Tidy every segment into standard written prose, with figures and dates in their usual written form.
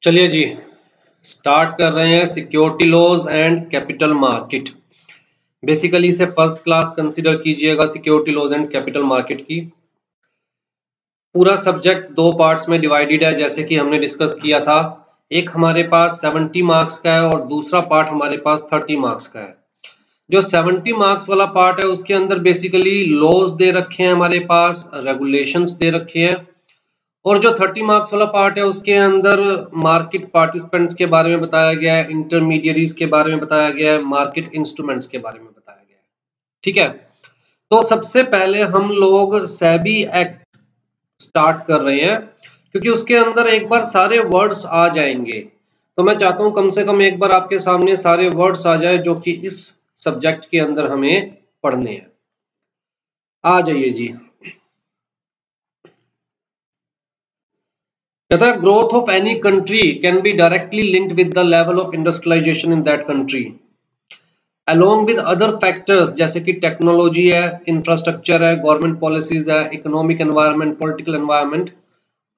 चलिए जी, स्टार्ट कर रहे हैं security laws and capital market. Basically इसे फर्स्ट क्लास कंसीडर कीजिएगा, security laws and capital market की। पूरा सब्जेक्ट दो पार्ट्स में डिवाइडेड है, जैसे कि हमने डिस्कस किया था। एक हमारे पास 70 मार्क्स का है और दूसरा पार्ट हमारे पास 30 मार्क्स का है। जो 70 मार्क्स वाला पार्ट है उसके अंदर बेसिकली लॉज दे रखे हैं, हमारे पास रेगुलेशंस दे रखे हैं, और जो 30 मार्क्स वाला पार्ट है उसके अंदर मार्केट पार्टिसिपेंट्स के बारे में बताया गया है, इंटरमीडियरीज के बारे में बताया गया है, मार्केट इंस्ट्रूमेंट्स के बारे में बताया गया है। ठीक है, तो सबसे पहले हम लोग सेबी एक्ट स्टार्ट कर रहे हैं, क्योंकि उसके अंदर एक बार सारे वर्ड्स आ जाएंगे। तो मैं चाहता हूं कम से कम एक बार आपके सामने सारे वर्ड्स आ जाए जो कि इस सब्जेक्ट के अंदर हमें पढ़ने हैं। आ जाइए जी। कहता है growth of any country can be directly linked with the level of industrialisation in that country along with other factors, जैसे कि टेक्नोलॉजी है, इंफ्रास्ट्रक्चर है, गवर्नमेंट पॉलिसीज है, economic environment, political environment.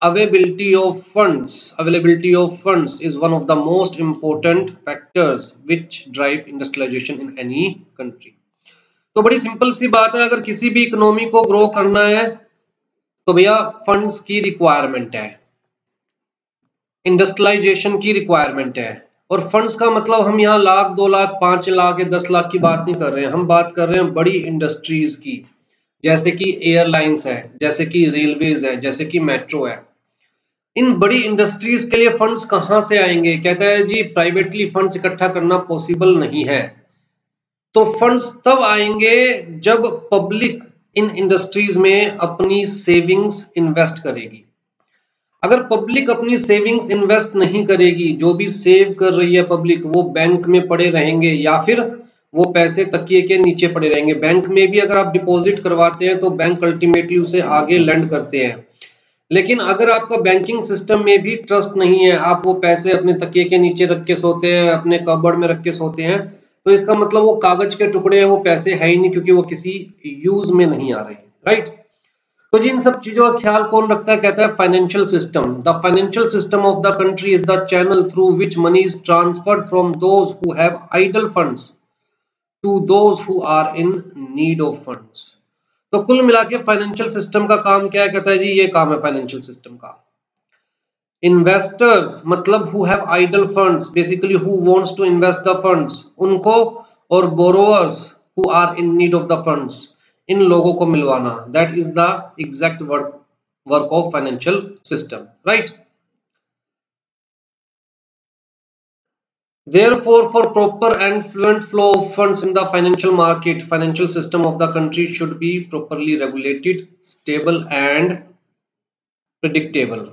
Availability of funds is one of the most important factors which drive industrialization in any country. तो बड़ी simple सी बात है, अगर किसी भी इकोनॉमी को ग्रो करना है तो भैया फंड्स की रिक्वायरमेंट है, इंडस्ट्रियलाइजेशन की रिक्वायरमेंट है। और फंड्स का मतलब हम यहाँ लाख, 2 लाख, 5 लाख या 10 लाख की बात नहीं कर रहे हैं, हम बात कर रहे हैं बड़ी इंडस्ट्रीज की, जैसे कि एयरलाइंस है, जैसे कि रेलवेज है, जैसे कि मेट्रो है। इन बड़ी इंडस्ट्रीज के लिए फंड्स कहां से आएंगे? कहता है जी प्राइवेटली फंड्स इकट्ठा करना पॉसिबल नहीं है। तो फंड्स तब आएंगे जब पब्लिक इन इंडस्ट्रीज में अपनी सेविंग्स इन्वेस्ट करेगी। अगर पब्लिक अपनी सेविंग्स इन्वेस्ट नहीं करेगी, जो भी सेव कर रही है पब्लिक वो बैंक में पड़े रहेंगे, या फिर वो पैसे तकिए के नीचे पड़े रहेंगे। बैंक में भी अगर आप डिपॉजिट करवाते हैं तो बैंक अल्टीमेटली उसे आगे लेंड करते हैं। लेकिन अगर आपका बैंकिंग सिस्टम में भी ट्रस्ट नहीं है, आप वो पैसे अपने तकिए के नीचे रख के सोते हैं, अपने कबर्ड में रख के सोते हैं, तो इसका मतलब वो कागज के टुकड़े हैं, वो पैसे है ही नहीं, क्योंकि वो किसी यूज में नहीं आ रहे। राइट। तो जी इन सब चीजों का ख्याल कौन रखता है? कहता है financial system. The financial system of the country is the channel through which money is transferred from those who have idle funds to those who are in need of funds. तो कुल मिला के फाइनेंशियल सिस्टम का काम क्या है? कहता है जी ये काम है फाइनेंशियल सिस्टम का। इन्वेस्टर्स मतलब who have idle funds, basically who wants to invest the funds, उनको, और borrowers who are in need of the funds, इन लोगों को मिलवाना। That is the exact work of financial system. Right. Therefore, for proper and fluent flow of funds in the financial market, financial system of the country should be properly regulated, stable and predictable.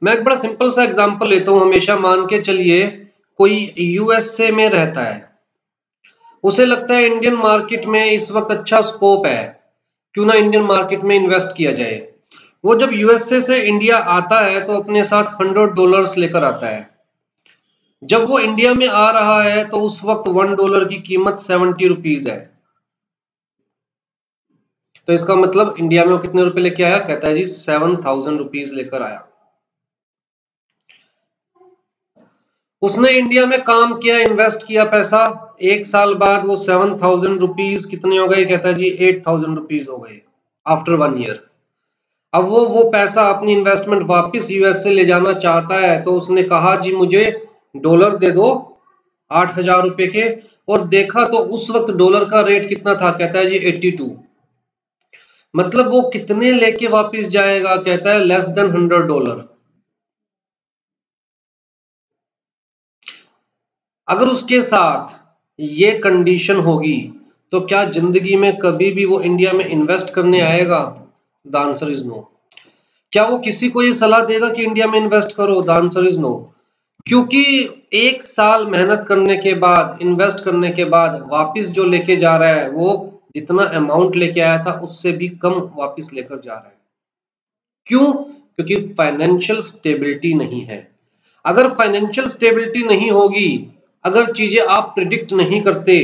मैं एक बड़ा simple सा example लेता हूं। हमेशा मान के चलिए कोई यूएसए में रहता है, उसे लगता है इंडियन मार्केट में इस वक्त अच्छा स्कोप है, क्यों ना इंडियन मार्केट में इन्वेस्ट किया जाए। वो जब यूएसए से इंडिया आता है तो अपने साथ $100 लेकर आता है। जब वो इंडिया में आ रहा है तो उस वक्त $1 की कीमत 70 रुपीज है। तो इसका मतलब इंडिया में वो कितने रुपए लेके आया? कहता है जी 7000 रुपीज लेकर आया। उसने इंडिया में काम किया, इन्वेस्ट किया पैसा, एक साल बाद वो 7000 रुपीज कितने हो गए? कहता है जी 8000 रुपीज हो गए आफ्टर 1 ईयर। अब वो पैसा अपनी इन्वेस्टमेंट वापस यूएस से ले जाना चाहता है, तो उसने कहा जी मुझे डॉलर दे दो 8000 रुपए के, और देखा तो उस वक्त डॉलर का रेट कितना था? कहता है जी 82। मतलब वो कितने लेके वापस जाएगा? कहता है लेस देन $100। अगर उसके साथ ये कंडीशन होगी तो क्या जिंदगी में कभी भी वो इंडिया में इन्वेस्ट करने आएगा? The answer is no. क्या वो किसी को ये सलाह देगा कि इंडिया में इन्वेस्ट करो? The answer is no. क्योंकि एक साल मेहनत करने के बाद, इन्वेस्ट करने के बाद वापस जो लेके जा रहा है वो जितना अमाउंट लेके आया था उससे भी कम वापस लेकर जा रहा है। क्यों? क्योंकि फाइनेंशियल स्टेबिलिटी नहीं है। अगर फाइनेंशियल स्टेबिलिटी नहीं होगी, अगर चीजें आप प्रिडिक्ट नहीं करते,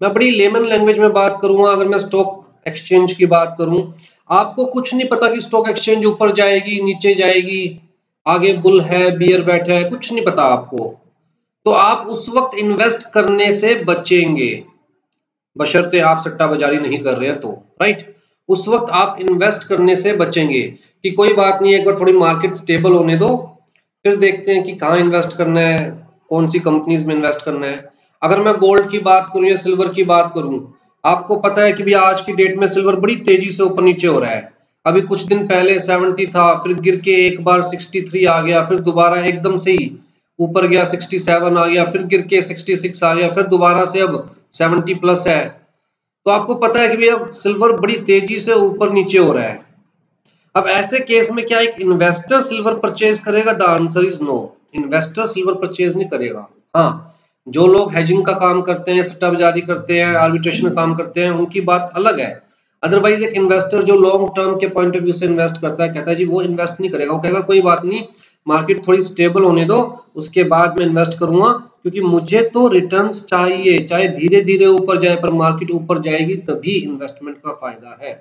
मैं बड़ी लेमन लैंग्वेज में बात करूंगा, अगर मैं स्टॉक एक्सचेंज की बात करूं, आपको कुछ नहीं पता कि स्टॉक एक्सचेंज ऊपर जाएगी नीचे जाएगी, आगे बुल है, बियर बैठा है, कुछ नहीं पता आपको, तो आप उस वक्त इन्वेस्ट करने से बचेंगे, बशर्ते आप सट्टा बाजारी नहीं कर रहे हैं तो, राइट। उस वक्त आप इन्वेस्ट करने से बचेंगे कि कोई बात नहीं, एक बार थोड़ी मार्केट स्टेबल होने दो, फिर देखते हैं कि कहाँ इन्वेस्ट करना है, कौन सी कंपनीज में इन्वेस्ट करना है। अगर मैं गोल्ड की बात करूं या सिल्वर की बात करूं, आपको पता है कि भी आज की डेट में सिल्वर बड़ी तेजी से ऊपर नीचे हो रहा है। अभी कुछ दिन पहले 70 था, फिर गिर के एक बार 63 आ गया, फिर दोबारा एकदम से ही ऊपर गया 67 आ गया, फिर गिर के 66 आ गया, फिर दोबारा से अब 70 प्लस है। तो आपको पता है कि भैया सिल्वर बड़ी तेजी से ऊपर नीचे हो रहा है। अब ऐसे केस में क्या एक इन्वेस्टर सिल्वर परचेज करेगा? The answer is no, investor silver purchase नहीं करेगा। हाँ, जो लोग हेजिंग का काम करते हैं, सट्टा बाजारी करते हैं, आर्बिट्रेशन का काम करते हैं, उनकी बात अलग है। अदरवाइज एक इन्वेस्टर जो लॉन्ग टर्म के पॉइंट ऑफ व्यू से इन्वेस्ट करता है, कहता है जी वो इन्वेस्ट नहीं करेगा, वो कहेगा कोई बात नहीं, मार्केट थोड़ी स्टेबल होने दो, उसके बाद मैं इन्वेस्ट करूंगा, क्योंकि मुझे तो रिटर्न्स चाहिए, चाहे धीरे धीरे ऊपर जाए पर मार्केट ऊपर जाएगी तभी इन्वेस्टमेंट का फायदा है।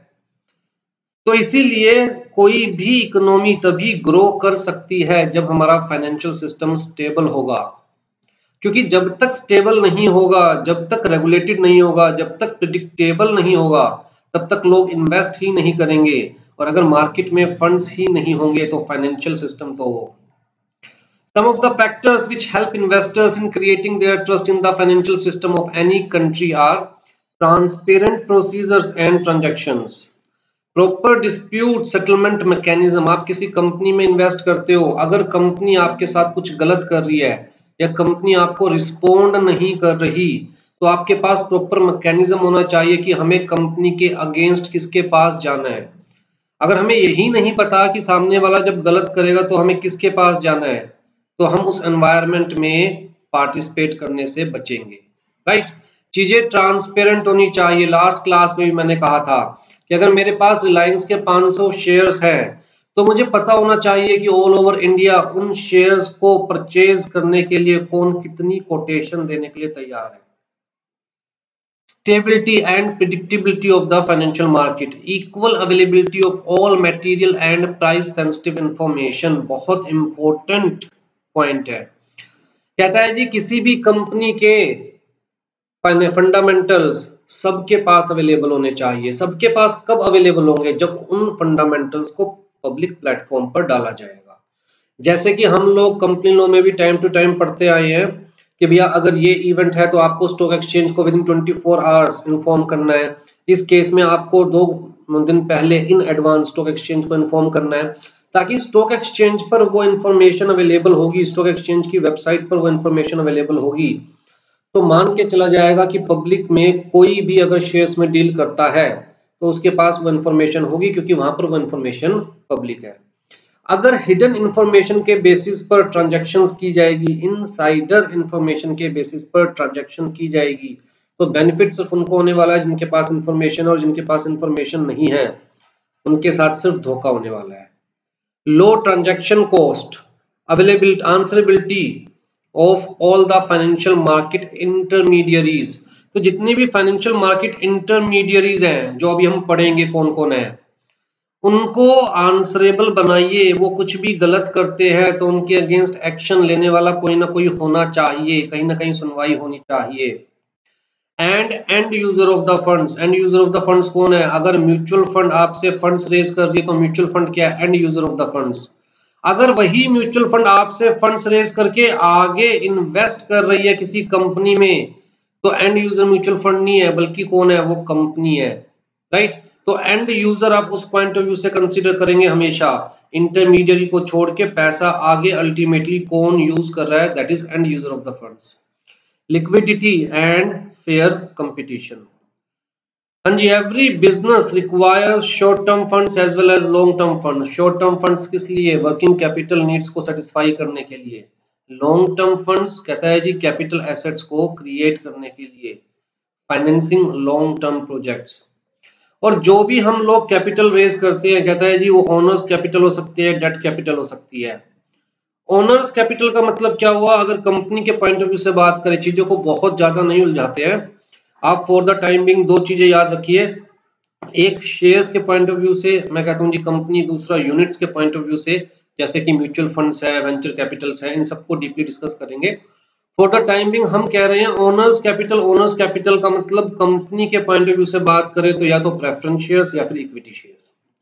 तो इसीलिए कोई भी इकोनॉमी तभी ग्रो कर सकती है जब हमारा फाइनेंशियल सिस्टम स्टेबल होगा, क्योंकि जब तक स्टेबल नहीं होगा, जब तक रेगुलेटेड नहीं होगा, जब तक प्रिडिक्टेबल नहीं होगा, तब तक लोग इन्वेस्ट ही नहीं करेंगे, और अगर मार्केट में फंड्स ही नहीं होंगे तो फाइनेंशियल सिस्टम तो some of the factors which help investors in creating their trust in the financial system of any country are transparent procedures and transactions, proper dispute settlement mechanism. आप किसी company में invest करते हो, अगर company आपके साथ कुछ गलत कर रही है या कंपनी आपको रिस्पोंड नहीं कर रही, तो आपके पास प्रॉपर मैकेनिज्म होना चाहिए कि हमें कंपनी के अगेंस्ट किसके पास जाना है। अगर हमें यही नहीं पता कि सामने वाला जब गलत करेगा तो हमें किसके पास जाना है, तो हम उस एनवायरनमेंट में पार्टिसिपेट करने से बचेंगे, राइट। चीजें ट्रांसपेरेंट होनी चाहिए। लास्ट क्लास में भी मैंने कहा था कि अगर मेरे पास रिलायंस के 500 शेयर्स हैं, तो मुझे पता होना चाहिए कि ऑल ओवर इंडिया उन शेयर्स को परचेज करने के लिए कौन कितनी कोटेशन देने के लिए तैयार है। Stability and predictability of the financial market, equal availability of all material and price sensitive information, बहुत इंपॉर्टेंट पॉइंट है। कहता है जी किसी भी कंपनी के फंडामेंटल्स सबके पास अवेलेबल होने चाहिए। सबके पास कब अवेलेबल होंगे? जब उन फंडामेंटल्स को पब्लिक प्लेटफॉर्म पर डाला जाएगा। जैसे कि हम लोग कंपनी लॉ में भी टाइम टू टाइम पढ़ते आए हैं कि भैया अगर ये इवेंट है तो आपको स्टॉक एक्सचेंज को विदिन 24 आवर्स इन्फॉर्म करना है। इस केस में आपको 2 दिन पहले इन एडवांस स्टॉक एक्सचेंज को इन्फॉर्म करना है, ताकि स्टॉक एक्सचेंज पर वो इन्फॉर्मेशन अवेलेबल होगी, स्टॉक एक्सचेंज की वेबसाइट पर वो इन्फॉर्मेशन अवेलेबल होगी। तो मान के चला जाएगा कि पब्लिक में कोई भी अगर शेयर्स में डील करता है तो उसके पास वो इन्फॉर्मेशन होगी, क्योंकि वहां पर वो इन्फॉर्मेशन पब्लिक है। अगर हिडन इंफॉर्मेशन के बेसिस पर ट्रांजैक्शंस की जाएगी, इनसाइडर इंफॉर्मेशन के बेसिस पर ट्रांजैक्शन की जाएगी, तो बेनिफिट सिर्फ उनको होने वाला है जिनके पास इंफॉर्मेशन, और जिनके पास इंफॉर्मेशन नहीं है उनके साथ सिर्फ धोखा होने वाला है। Low transaction cost, availability, answerability of all the financial market intermediaries. तो जितने भी फाइनेंशियल मार्केट इंटरमीडियरीज हैं, जो अभी हम पढ़ेंगे कौन कौन है, उनको आंसरेबल बनाइए। वो कुछ भी गलत करते हैं तो उनके अगेंस्ट एक्शन लेने वाला कोई ना कोई होना चाहिए, कहीं ना कहीं सुनवाई होनी चाहिए। And user of the funds, and user of the funds कौन है? अगर म्यूचुअल फंड आपसे फंड्स रेज कर रही है तो म्यूचुअल फंड क्या है? And user of the funds. अगर वही म्यूचुअल फंड आपसे फंड्स रेज करके आगे इन्वेस्ट कर रही है किसी कंपनी में, तो एंड यूजर म्यूचुअल फंड नहीं है, बल्कि कौन है? वो कंपनी है, राइट। तो एंड यूजर आप उस पॉइंट ऑफ व्यू से कंसीडर करेंगे हमेशा, इंटरमीडियरी को छोड़ के पैसा आगे अल्टीमेटली कौन यूज कर रहा है, that is end user of the funds. Liquidity and fair competition. हाँ जी, every business requires short term funds as well as long term funds. Short term funds किस लिए? वर्किंग कैपिटल नीड्स को satisfy करने के लिए। लॉन्ग टर्म फंड्स कहता है जी कैपिटल एसेट्स को क्रिएट करने के लिए, फाइनेंसिंग लॉन्ग टर्म प्रोजेक्ट्स। और जो भी हम लोग कैपिटल रेज करते हैं, कहता है जी वो ओनर्स कैपिटल हो सकती है, डेट कैपिटल हो सकती है। ओनर्स कैपिटल का मतलब क्या हुआ? अगर कंपनी के पॉइंट ऑफ व्यू से बात करें, चीजों को बहुत ज्यादा नहीं उलझाते हैं आप, फॉर द टाइम बिंग 2 चीजें याद रखिए। एक शेयर्स के पॉइंट ऑफ व्यू से मैं कहता हूं जी कंपनी, दूसरा यूनिट्स के पॉइंट ऑफ व्यू से जैसे कि म्यूचुअल फंड्स है, वेंचर कैपिटल्स है, इन सबको डीपली डिस्कस करेंगे। फॉर द टाइम बिंग हम कह रहे हैं ओनर्स कैपिटल का मतलब कंपनी के पॉइंट ऑफ व्यू से बात करें तो या तो प्रेफरेंस शेयर्स या फिर इक्विटी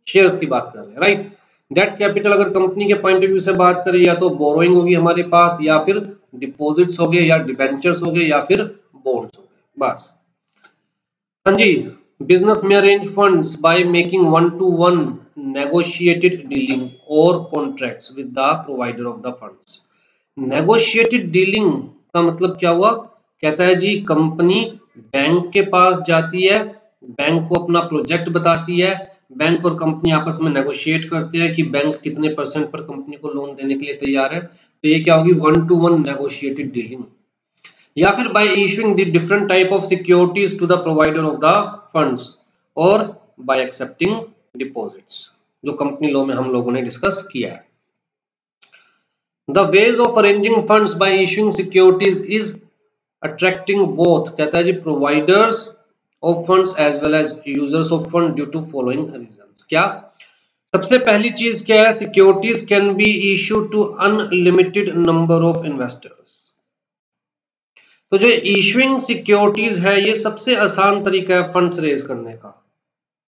शेयर्स की बात कर रहे हैं, राइट। डेट कैपिटल अगर कंपनी के पॉइंट ऑफ व्यू से बात करें या तो बोरोइंग होगी हमारे पास, या फिर डिपॉजिट्स हो गए, या डिबेंचर्स हो गए, या फिर बॉन्ड्स हो गए, बस। हाँ जी, बिजनेस में arrange funds by making 1-to-1 negotiated dealing और contracts with the provider of the funds. Negotiated dealing का मतलब क्या हुआ? कहता है जी कंपनी बैंक के पास जाती है, बैंक को अपना प्रोजेक्ट बताती है, बैंक और कंपनी आपस में नेगोशिएट करते हैं कि बैंक कितने % पर कंपनी को लोन देने के लिए तैयार है। तो ये क्या होगी? 1-to-1 negotiated dealing. या फिर by issuing the different type of securities to the provider of the funds, और बाय एक्सेप्टिंग डिपॉजिट्स, जो कंपनी लॉ में हम लोगों ने डिस्कस किया है। The ways of arranging funds by issuing securities is attracting both, कहता है जी, providers of funds as well as users of fund due to following reasons। क्या सबसे पहली चीज क्या है? Securities can B issued to unlimited number of investors। तो जो इशुइंग सिक्योरिटीज है ये सबसे आसान तरीका है फंड्स रेज करने का।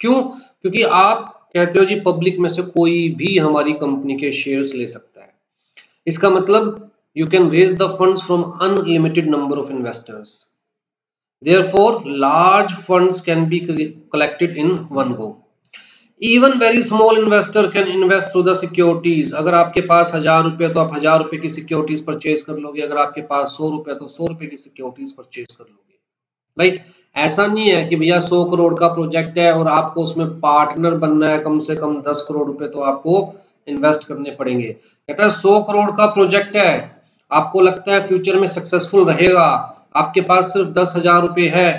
क्यों? क्योंकि आप कहते हो जी पब्लिक में से कोई भी हमारी कंपनी के शेयर्स ले सकता है। इसका मतलब you can raise the funds from unlimited number of investors. Therefore, large funds can be collected in one go. Even very small investor can invest through the securities. अगर आपके पास 1000 रुपए तो आप 1000 रुपए की सिक्योरिटीज परचेज कर लोगे, अगर आपके पास 100 रुपए तो 100 रुपए की सिक्योरिटीज परचेज कर लोगे, राइट। ऐसा नहीं है कि भैया 100 करोड़ का प्रोजेक्ट है और आपको उसमें पार्टनर बनना है, कम से कम 10 करोड़ रुपए तो आपको इन्वेस्ट करने पड़ेंगे। कहता है 100 करोड़ का प्रोजेक्ट है, आपको लगता है फ्यूचर में सक्सेसफुल रहेगा, आपके पास सिर्फ 10,000 रुपए है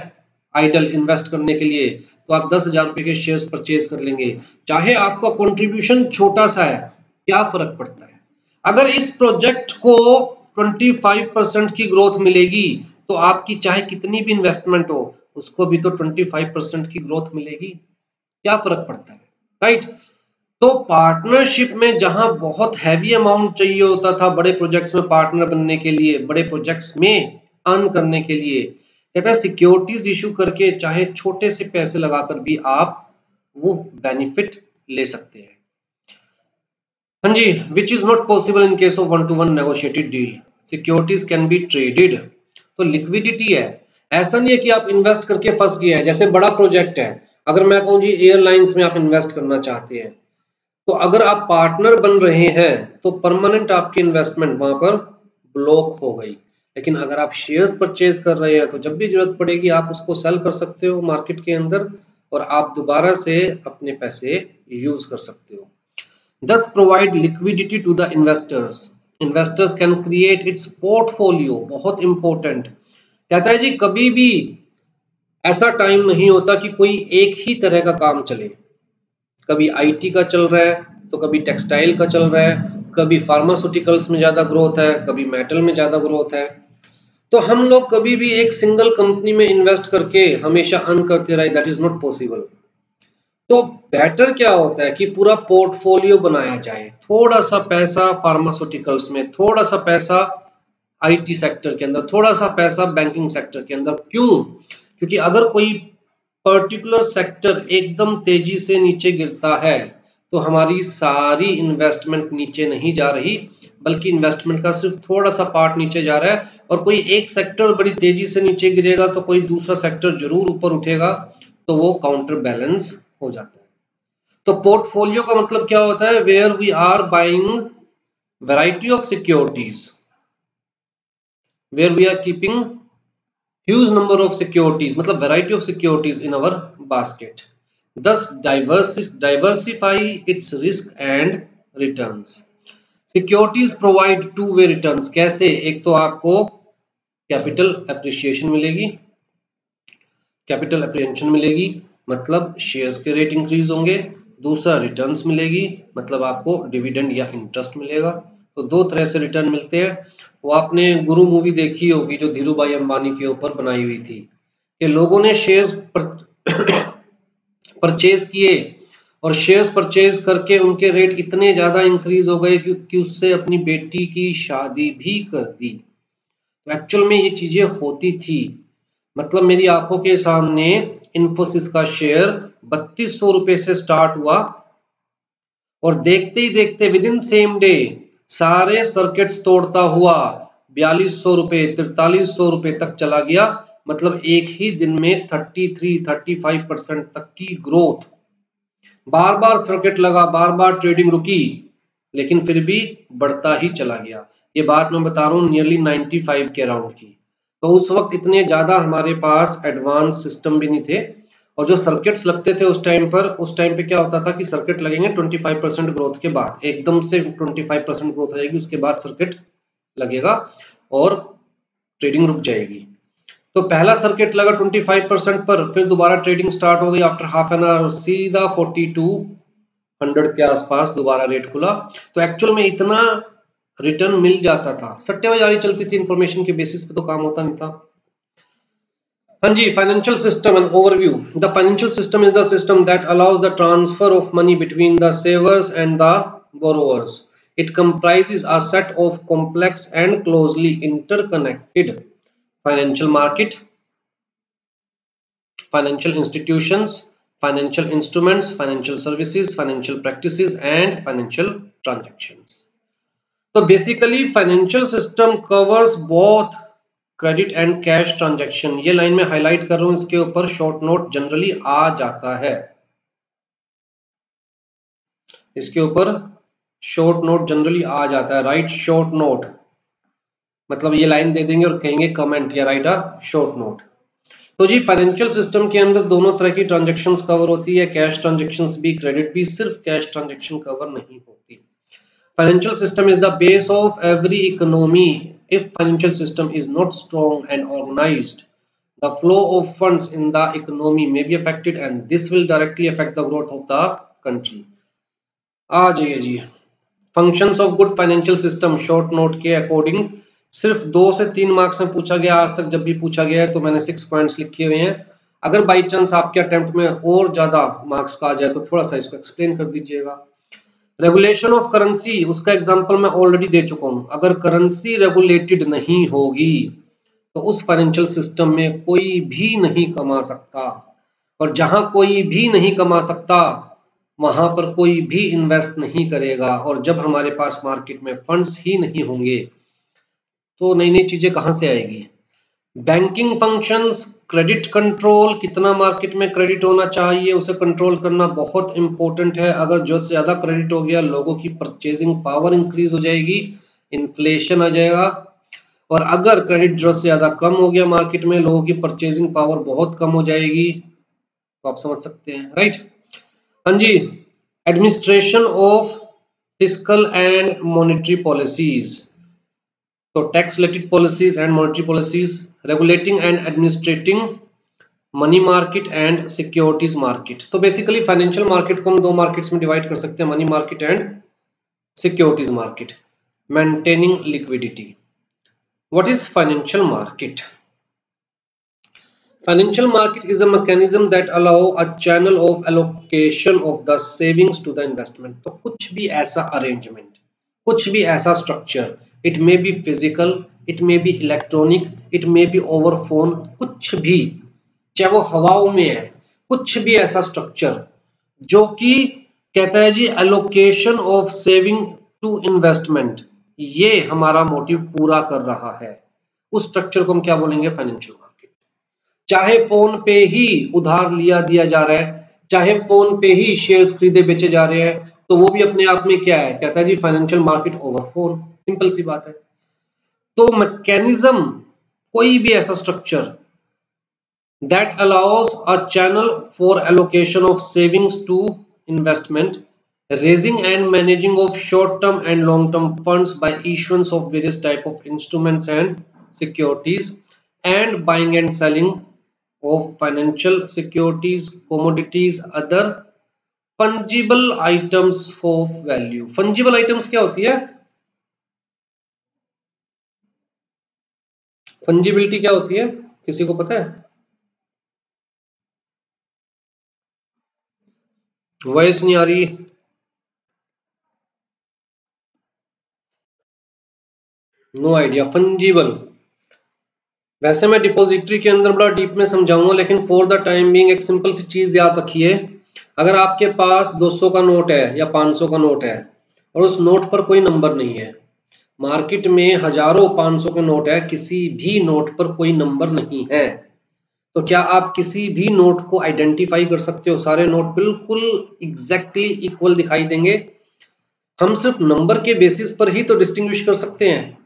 आइडल इन्वेस्ट करने के लिए, तो आप 10,000 रुपए के शेयर्स परचेज कर लेंगे। चाहे आपका कंट्रीब्यूशन छोटा सा है, क्या फर्क पड़ता है? अगर इस प्रोजेक्ट को 25% की ग्रोथ मिलेगी तो आपकी चाहे कितनी भी इन्वेस्टमेंट हो उसको भी तो 25% की ग्रोथ मिलेगी, क्या फर्क पड़ता है, राइट। तो पार्टनरशिप में जहां बहुत हैवी अमाउंट चाहिए होता था बड़े प्रोजेक्ट्स में पार्टनर बनने के लिए, बड़े प्रोजेक्ट्स में अर्न करने के लिए, कहता है सिक्योरिटीज इशू करके चाहे छोटे से पैसे लगाकर भी आप वो बेनिफिट ले सकते हैं। हाँ जी, which is not possible in case of 1-to-1 negotiated deal. Securities can be traded. तो लिक्विडिटी है, ऐसा नहीं है कि आप इन्वेस्ट करके फंस गए हैं। जैसे बड़ा प्रोजेक्ट है, अगर मैं कहूँ जी एयरलाइंस में आप इन्वेस्ट करना चाहते हैं, तो अगर आप पार्टनर बन रहे हैं तो परमानेंट आपकी इन्वेस्टमेंट वहां पर ब्लॉक हो गई। लेकिन अगर आप शेयर्स परचेज कर रहे हैं तो जब भी जरूरत पड़ेगी आप उसको सेल कर सकते हो मार्केट के अंदर और आप दोबारा से अपने पैसे यूज कर सकते हो। Thus provide liquidity to the investors. Investors can create its portfolio। बहुत इंपॉर्टेंट, कहता है जी कभी भी ऐसा टाइम नहीं होता कि कोई एक ही तरह का काम चले। कभी आईटी का चल रहा है तो कभी टेक्सटाइल का चल रहा है, कभी फार्मास्यूटिकल्स में ज्यादा ग्रोथ है, कभी मेटल में ज्यादा ग्रोथ है। तो हम लोग कभी भी एक सिंगल कंपनी में इन्वेस्ट करके हमेशा अर्न करते रहे, दैट इज नॉट पॉसिबल। तो बेटर क्या होता है कि पूरा पोर्टफोलियो बनाया जाए, थोड़ा सा पैसा फार्मास्यूटिकल्स में, थोड़ा सा पैसा आईटी सेक्टर के अंदर, थोड़ा सा पैसा बैंकिंग सेक्टर के अंदर। क्यों? क्योंकि अगर कोई पर्टिकुलर सेक्टर एकदम तेजी से नीचे गिरता है तो हमारी सारी इन्वेस्टमेंट नीचे नहीं जा रही, बल्कि इन्वेस्टमेंट का सिर्फ थोड़ा सा पार्ट नीचे जा रहा है। और कोई एक सेक्टर बड़ी तेजी से नीचे गिरेगा तो कोई दूसरा सेक्टर जरूर ऊपर उठेगा, तो वो काउंटर बैलेंस हो जाता है। तो पोर्टफोलियो का मतलब क्या होता है? Where we are buying variety of securities, where we are keeping huge number of securities, मतलब variety of securities in our basket. Thus diversify its risk and returns. Securities provide two-way returns। कैसे? एक तो आपको capital appreciation मिलेगी, capital appreciation मिलेगी मतलब shares के rate increase होंगे। दूसरा रिटर्न्स मिलेगी मतलब आपको डिविडेंड या इंटरेस्ट मिलेगा। तो दो तरह से रिटर्न मिलते हैं। वो आपने गुरु मूवी देखी होगी जो धीरू भाई अंबानी के ऊपर बनाई हुई थी कि लोगों ने शेयर्स परचेज किए और शेयर्स परचेज करके उनके रेट इतने ज्यादा इंक्रीज हो गए कि उससे अपनी बेटी की शादी भी कर दी। तो एक्चुअल में ये चीजें होती थी, मतलब मेरी आंखों के सामने इन्फोसिस का शेयर 3200 रुपए से स्टार्ट हुआ और देखते ही देखते विद इन सेम डे सारे सर्किट्स तोड़ता हुआ 4200 रुपए 4300 रुपए तक चला गया। मतलब एक ही दिन में 33-35% तक की ग्रोथ। बार बार सर्किट लगा, बार बार ट्रेडिंग रुकी, लेकिन फिर भी बढ़ता ही चला गया। ये बात मैं बता रहा हूँ नियरली 95 के अराउंड की। तो उस वक्त इतने ज्यादा हमारे पास एडवांस सिस्टम भी नहीं थे, और जो सर्किट्स लगते थे उस टाइम पर, उस टाइम पे क्या होता था कि सर्किट लगेंगे 25% ग्रोथ के बाद, एकदम से 25% ग्रोथ हो जाएगी, उसके बाद सर्किट लगेगा और ट्रेडिंग रुक जाएगी। तो पहला सर्किट लगा 25% पर, फिर दोबारा ट्रेडिंग स्टार्ट हो गई आफ्टर हाफ एन आवर, सीधा 4200 के आसपास दोबारा रेट खुला। तो एक्चुअल में इतना रिटर्न मिल जाता था, सट्टेबाजी चलती थी, इंफॉर्मेशन के बेसिस पे तो काम होता नहीं था। हाँ जी, financial system and overview. The financial system is the system that allows the transfer of money between the savers and the borrowers. It comprises a set of complex and closely interconnected financial market, financial institutions, financial instruments, financial services, financial practices, and financial transactions. So basically, financial system covers both credit and cash transaction. ये line में highlight कर रहा हूं, इसके ऊपर short note generally आ जाता है, इसके ऊपर शॉर्ट नोट जनरली आ जाता है। राइट शॉर्ट नोट मतलब ये लाइन दे देंगे और कहेंगे कमेंट या राइट अ शॉर्ट नोट। तो जी फाइनेंशियल सिस्टम के अंदर दोनों तरह की ट्रांजैक्शंस कवर होती है, कैश ट्रांजैक्शंस भी, क्रेडिट भी। सिर्फ कैश ट्रांजैक्शन कवर नहीं होती। Financial system is the base of every economy. If financial system is not strong and organized, the flow of funds in the economy may be affected, and this will directly affect the growth of the country. आ जाइए जी, functions of good financial system short note के according सिर्फ 2 से 3 marks में पूछा गया आज तक, जब भी पूछा गया है तो मैंने 6 पॉइंट्स लिखे हुए हैं। अगर बाई चांस आपके अटेम्प्ट में और ज्यादा मार्क्स का आ जाए तो थोड़ा सा इसको एक्सप्लेन कर दीजिएगा। रेगुलेशन ऑफ करेंसी, उसका एग्जांपल मैं ऑलरेडी दे चुका हूं। अगर करेंसी रेगुलेटेड नहीं होगी तो उस फाइनेंशियल सिस्टम में कोई भी नहीं कमा सकता, और जहां कोई भी नहीं कमा सकता वहां पर कोई भी इन्वेस्ट नहीं करेगा, और जब हमारे पास मार्केट में फंड्स ही नहीं होंगे तो नई नई चीजें कहां से आएगी। बैंकिंग फंक्शंस, क्रेडिट कंट्रोल, कितना मार्केट में क्रेडिट होना चाहिए उसे कंट्रोल करना बहुत इंपॉर्टेंट है। अगर जो ज्यादा क्रेडिट हो गया लोगों की परचेजिंग पावर इंक्रीज हो जाएगी, इन्फ्लेशन आ जाएगा। और अगर क्रेडिट जो से ज्यादा कम हो गया मार्केट में, लोगों की परचेजिंग पावर बहुत कम हो जाएगी। तो आप समझ सकते हैं, राइट। हाँ जी, administration of fiscal and monetary policies, तो tax related policies and monetary policies, regulating and administrating money market and securities market. तो बेसिकली फाइनेंशियल मार्केट को हम दो मार्केट्स में डिवाइड कर सकते हैं, money market and securities market. Maintaining liquidity. What is financial market? Financial market is a mechanism that allow a channel of allocation of the savings to the investment. तो कुछ भी ऐसा arrangement, कुछ भी ऐसा structure, it may be physical, it may be electronic, it may be over phone, कुछ भी, चाहे वो हवाओं में है, कुछ भी ऐसा structure जो कि कहता है जी allocation of saving to investment, ये हमारा मोटिव पूरा कर रहा है, उस स्ट्रक्चर को हम क्या बोलेंगे? Financial market. चाहे फोन पे ही उधार लिया दिया जा रहा है, चाहे फोन पे ही शेयर्स खरीदे बेचे जा रहे हैं, तो वो भी अपने आप में क्या है? कहता है जी financial market over phone. Simple सी बात है। तो मैकेनिज्म, कोई भी ऐसा structure that allows a channel for allocation of savings to investment, raising and managing of short term and long term funds by issuance of various type of instruments and securities, and buying and selling of financial securities, commodities, other fungible items of value। fungible items क्या होती है? fungibility क्या होती है, किसी को पता है? वॉइस नहीं आ रही। No idea. फंजीबल, वैसे मैं डिपॉजिटरी के अंदर बड़ा डीप में समझाऊंगा, लेकिन फॉर द टाइम बीइंग एक सिंपल सी चीज याद रखिए। अगर आपके पास 200 का नोट है या 500 का नोट है और उस नोट पर कोई नंबर नहीं है, मार्केट में हजारों 500 के नोट है, किसी भी नोट पर कोई नंबर नहीं है, तो क्या आप किसी भी नोट को आइडेंटिफाई कर सकते हो? सारे नोट बिल्कुल एग्जैक्टली इक्वल दिखाई देंगे। हम सिर्फ नंबर के बेसिस पर ही तो डिस्टिंग्विश कर सकते हैं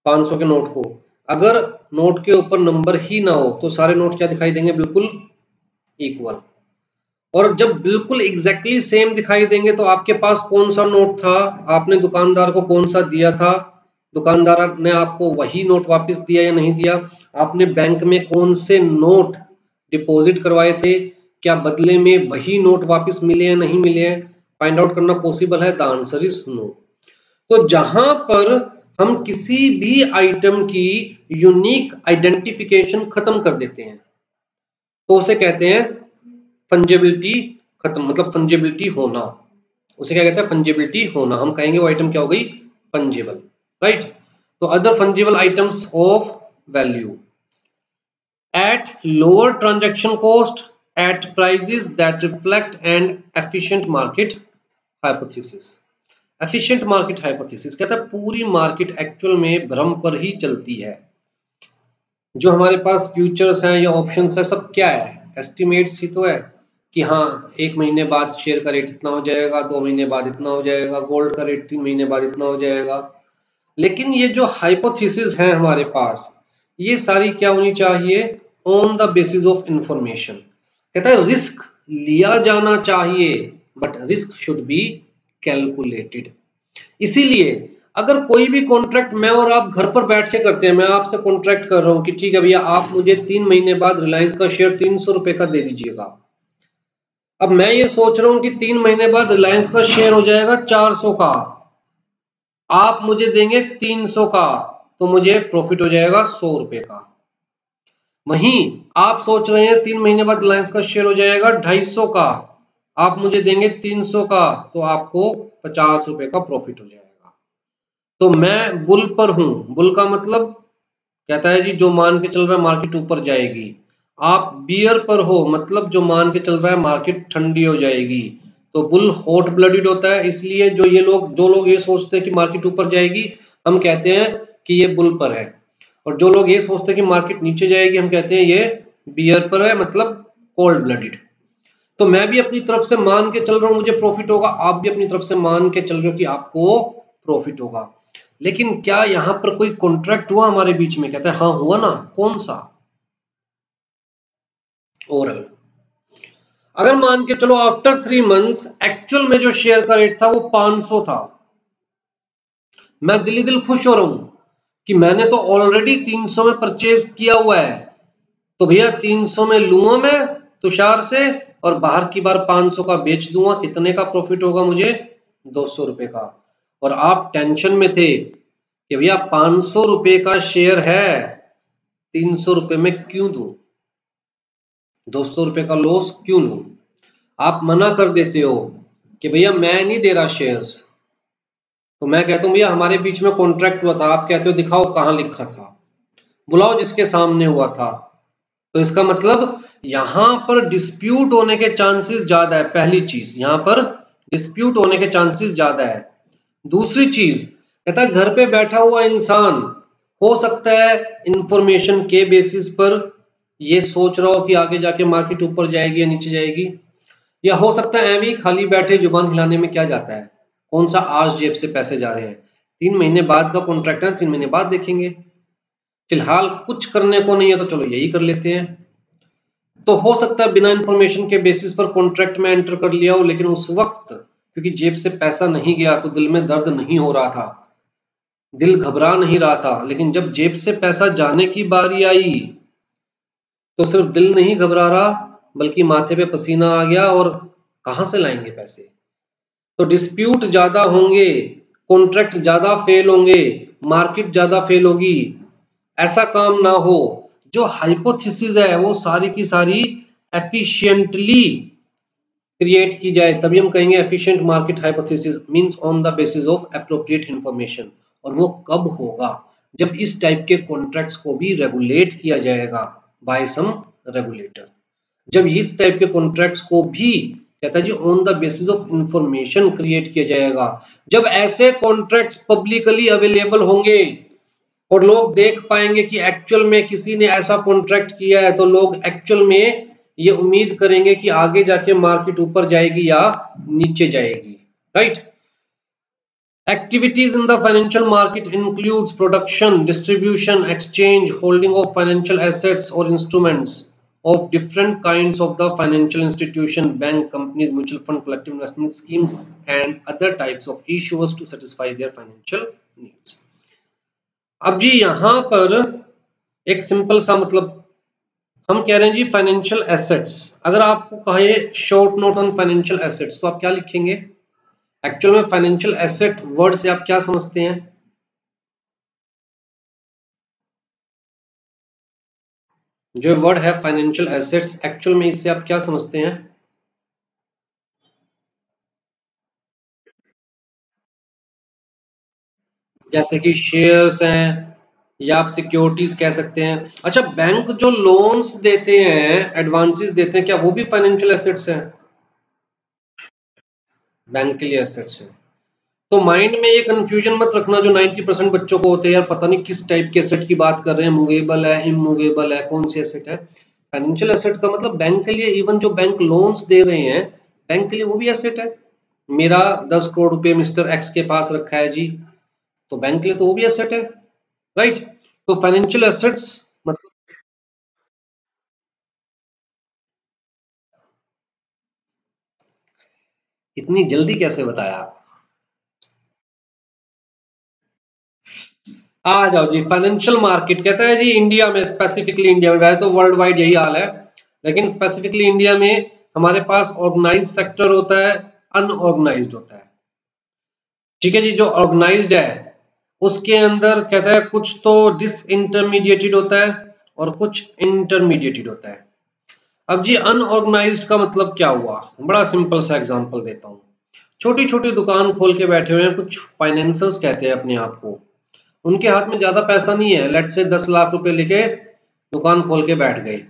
500 के नोट को। अगर नोट के ऊपर नंबर ही ना हो तो सारे नोट क्या दिखाई देंगे? बिल्कुल इक्वल। और जब बिल्कुल एग्जैक्टली सेम दिखाई देंगे तो आपके पास कौन सा नोट था, आपने दुकानदार को कौन सा दिया था, दुकानदार ने आपको वही नोट वापस दिया या नहीं दिया, आपने बैंक में कौन से नोट डिपॉजिट करवाए थे, क्या बदले में वही नोट वापस मिले या नहीं मिले हैं, फाइंड आउट करना पॉसिबल है? The answer is no. तो जहां पर हम किसी भी आइटम की यूनिक आइडेंटिफिकेशन खत्म कर देते हैं तो उसे कहते हैं फंजेबिलिटी खत्म, मतलब फंजेबिलिटी होना। उसे क्या कहते हैं? फंजेबिलिटी होना। हम कहेंगे वो आइटम क्या हो गई? Fungible, right. तो other fungible items of value at lower transaction cost at prices that reflect an efficient market hypothesis। Efficient market hypothesis कहता है पूरी मार्केट एक्चुअल में भ्रम पर ही चलती है। जो हमारे पास फ्यूचर्स हैं या ऑप्शंस है, सब क्या है? एस्टिमेट्स ही तो है कि हाँ 1 महीने बाद शेयर का रेट इतना हो जाएगा, 2 महीने बाद इतना हो जाएगा, गोल्ड का रेट 3 महीने बाद इतना हो जाएगा। लेकिन ये जो हाइपोथेसिस है हमारे पास, ये सारी क्या होनी चाहिए? On the basis of information. कहता है रिस्क लिया जाना चाहिए but risk should be calculated. इसीलिए अगर कोई भी कॉन्ट्रैक्ट मैं और आप घर पर बैठ के करते हैं, मैं आपसे कॉन्ट्रैक्ट कर रहा हूं कि ठीक है भैया आप मुझे 3 महीने बाद रिलायंस का शेयर 300 रुपए का दे दीजिएगा। अब मैं ये सोच रहा हूं कि 3 महीने बाद रिलायंस का शेयर हो जाएगा 400 का, आप मुझे देंगे 300 का, तो मुझे प्रॉफिट हो जाएगा 100 रुपए का। वहीं आप सोच रहे हैं 3 महीने बाद रिलायंस का शेयर हो जाएगा 250 का, आप मुझे देंगे 300 का, तो आपको 50 रुपए का प्रॉफिट हो जाएगा। तो मैं बुल पर हूं। बुल का मतलब कहता है जी जो मान के चल रहा है मार्केट ऊपर जाएगी। आप बियर पर हो, मतलब जो मान के चल रहा है मार्केट ठंडी हो जाएगी। तो बुल हॉट ब्लडेड होता है, इसलिए जो लोग ये सोचते हैं कि मार्केट ऊपर जाएगी, हम कहते हैं कि ये बुल पर है। और जो लोग ये सोचते हैं कि मार्केट नीचे जाएगी, हम कहते हैं ये बियर पर है, मतलब कोल्ड ब्लडेड। तो मैं भी अपनी तरफ से मान के चल रहा हूं मुझे प्रॉफिट होगा, आप भी अपनी तरफ से मान के चल रहे हो कि आपको प्रॉफिट होगा। लेकिन क्या यहां पर कोई कॉन्ट्रैक्ट हुआ हमारे बीच में? कहते हैं हाँ हुआ ना। कौन सा? ओरल। अगर मान के चलो आफ्टर 3 मंथ्स एक्चुअल में जो शेयर का रेट था वो 500 था, मैं दिली दिल खुश हो रहा हूं कि मैंने तो ऑलरेडी 300 में परचेज किया हुआ है, तो भैया 300 में लूंगा मैं तुषार से और बाहर की बार 500 का बेच दूंगा। कितने का प्रॉफिट होगा मुझे? 200 रुपए का। और आप टेंशन में थे कि भैया 500 रुपए का शेयर है, 300 रुपए में क्यों दूं, 200 रुपए का लॉस क्यों लूं? आप मना कर देते हो कि भैया मैं नहीं दे रहा शेयर्स। तो मैं कहता हूं भैया हमारे बीच में कॉन्ट्रैक्ट हुआ था, आप कहते हो दिखाओ कहां लिखा था, बुलाओ जिसके सामने हुआ था। तो इसका मतलब यहां पर डिस्प्यूट होने के चांसेस ज्यादा है। पहली चीज, यहां पर डिस्प्यूट होने के चांसेस ज्यादा है। दूसरी चीज, कहता है घर पे बैठा हुआ इंसान हो सकता है इंफॉर्मेशन के बेसिस पर ये सोच रहा हो कि आगे जाके मार्केट ऊपर जाएगी या नीचे जाएगी, या हो सकता है एवं खाली बैठे जुबान हिलाने में क्या जाता है, कौन सा आज जेब से पैसे जा रहे हैं, 3 महीने बाद का कॉन्ट्रैक्ट है, 3 महीने बाद देखेंगे, फिलहाल कुछ करने को नहीं है तो चलो यही कर लेते हैं। तो हो सकता है बिना इंफॉर्मेशन के बेसिस पर कॉन्ट्रैक्ट में एंटर कर लिया हो, लेकिन उस वक्त क्योंकि जेब से पैसा नहीं गया तो दिल में दर्द नहीं हो रहा था, दिल घबरा नहीं रहा था। लेकिन जब जेब से पैसा जाने की बारी आई तो सिर्फ दिल नहीं घबरा रहा बल्कि माथे पे पसीना आ गया, और कहां से लाएंगे पैसे? तो डिस्प्यूट ज्यादा होंगे, कॉन्ट्रैक्ट ज्यादा फेल होंगे, मार्केट ज्यादा फेल होगी। ऐसा काम ना हो। जो हाइपोथेसिस है वो सारी की सारी एफिशिएंटली क्रिएट की जाए तभी हम कहेंगे efficient market hypothesis means on the basis of appropriate information. और वो कब होगा? जब इस टाइप के कॉन्ट्रैक्ट्स को भी रेगुलेट किया जाएगा बाय सम रेगुलेटर। जब इस टाइप के कॉन्ट्रैक्ट्स को भी कहता है जी on the basis of information create किया जाएगा, जब ऐसे कॉन्ट्रैक्ट्स पब्लिकली अवेलेबल होंगे और लोग देख पाएंगे कि एक्चुअल में किसी ने ऐसा कॉन्ट्रैक्ट किया है, तो लोग एक्चुअल में ये उम्मीद करेंगे कि आगे जाके मार्केट ऊपर जाएगी या नीचे जाएगी, right. Activities in the financial market includes production, distribution, exchange, holding of financial assets or instruments of different kinds of the financial institution, bank, companies, mutual fund, collective investment schemes, and other types of issuers to satisfy their financial needs. अब जी यहाँ पर एक simple सा मतलब हम कह रहे हैं जी फाइनेंशियल एसेट्स। अगर आपको कहे short note on financial assets तो आप क्या लिखेंगे? एक्चुअल में फाइनेंशियल एसेट वर्ड से आप क्या समझते हैं? जो वर्ड है फाइनेंशियल एसेट्स, एक्चुअल में इससे आप क्या समझते हैं? जैसे कि शेयर्स हैं या आप सिक्योरिटीज कह सकते हैं। अच्छा, बैंक जो लोन्स देते हैं, एडवांसेस देते हैं, क्या वो भी फाइनेंशियल एसेट्स हैं? बैंक के लिए एसेट्स हैं। तो माइंड में ये कंफ्यूजन मत रखना जो 90% बच्चों को होते हैं, यार पता नहीं किस टाइप के एसेट की बात कर रहे हैं, मूवेबल है, इमूवेबल है, कौन सी एसेट है। फाइनेंशियल एसेट का मतलब बैंक के लिए, इवन जो बैंक लोन्स दे रहे हैं बैंक के लिए, वो भी एसेट है। मेरा 10 करोड़ रुपए मिस्टर एक्स के पास रखा है जी, तो बैंक के लिए तो वो भी एसेट है, राइट। तो फाइनेंशियल एसेट्स मतलब इतनी जल्दी कैसे बताया? आ जाओ जी। फाइनेंशियल मार्केट कहता है जी इंडिया में, स्पेसिफिकली इंडिया में, वैसे तो वर्ल्ड वाइड यही हाल है, लेकिन स्पेसिफिकली इंडिया में हमारे पास ऑर्गेनाइज्ड सेक्टर होता है, अनऑर्गेनाइज्ड होता है। ठीक है जी। जो ऑर्गेनाइज्ड है उसके अंदर कहता है कुछ तो डिसइंटरमीडिएटेड होता है और कुछ इंटरमीडिएटेड होता है। अब जी अनऑर्गेनाइज्ड का मतलब क्या हुआ? बड़ा सिंपल सा एग्जांपल देता हूं। छोटी छोटी दुकान खोल के बैठे हुए हैं कुछ फाइनेंसर्स, कहते हैं अपने आप को। उनके हाथ में ज्यादा पैसा नहीं है, लेट से 10 लाख रुपए लेके दुकान खोल के बैठ गए।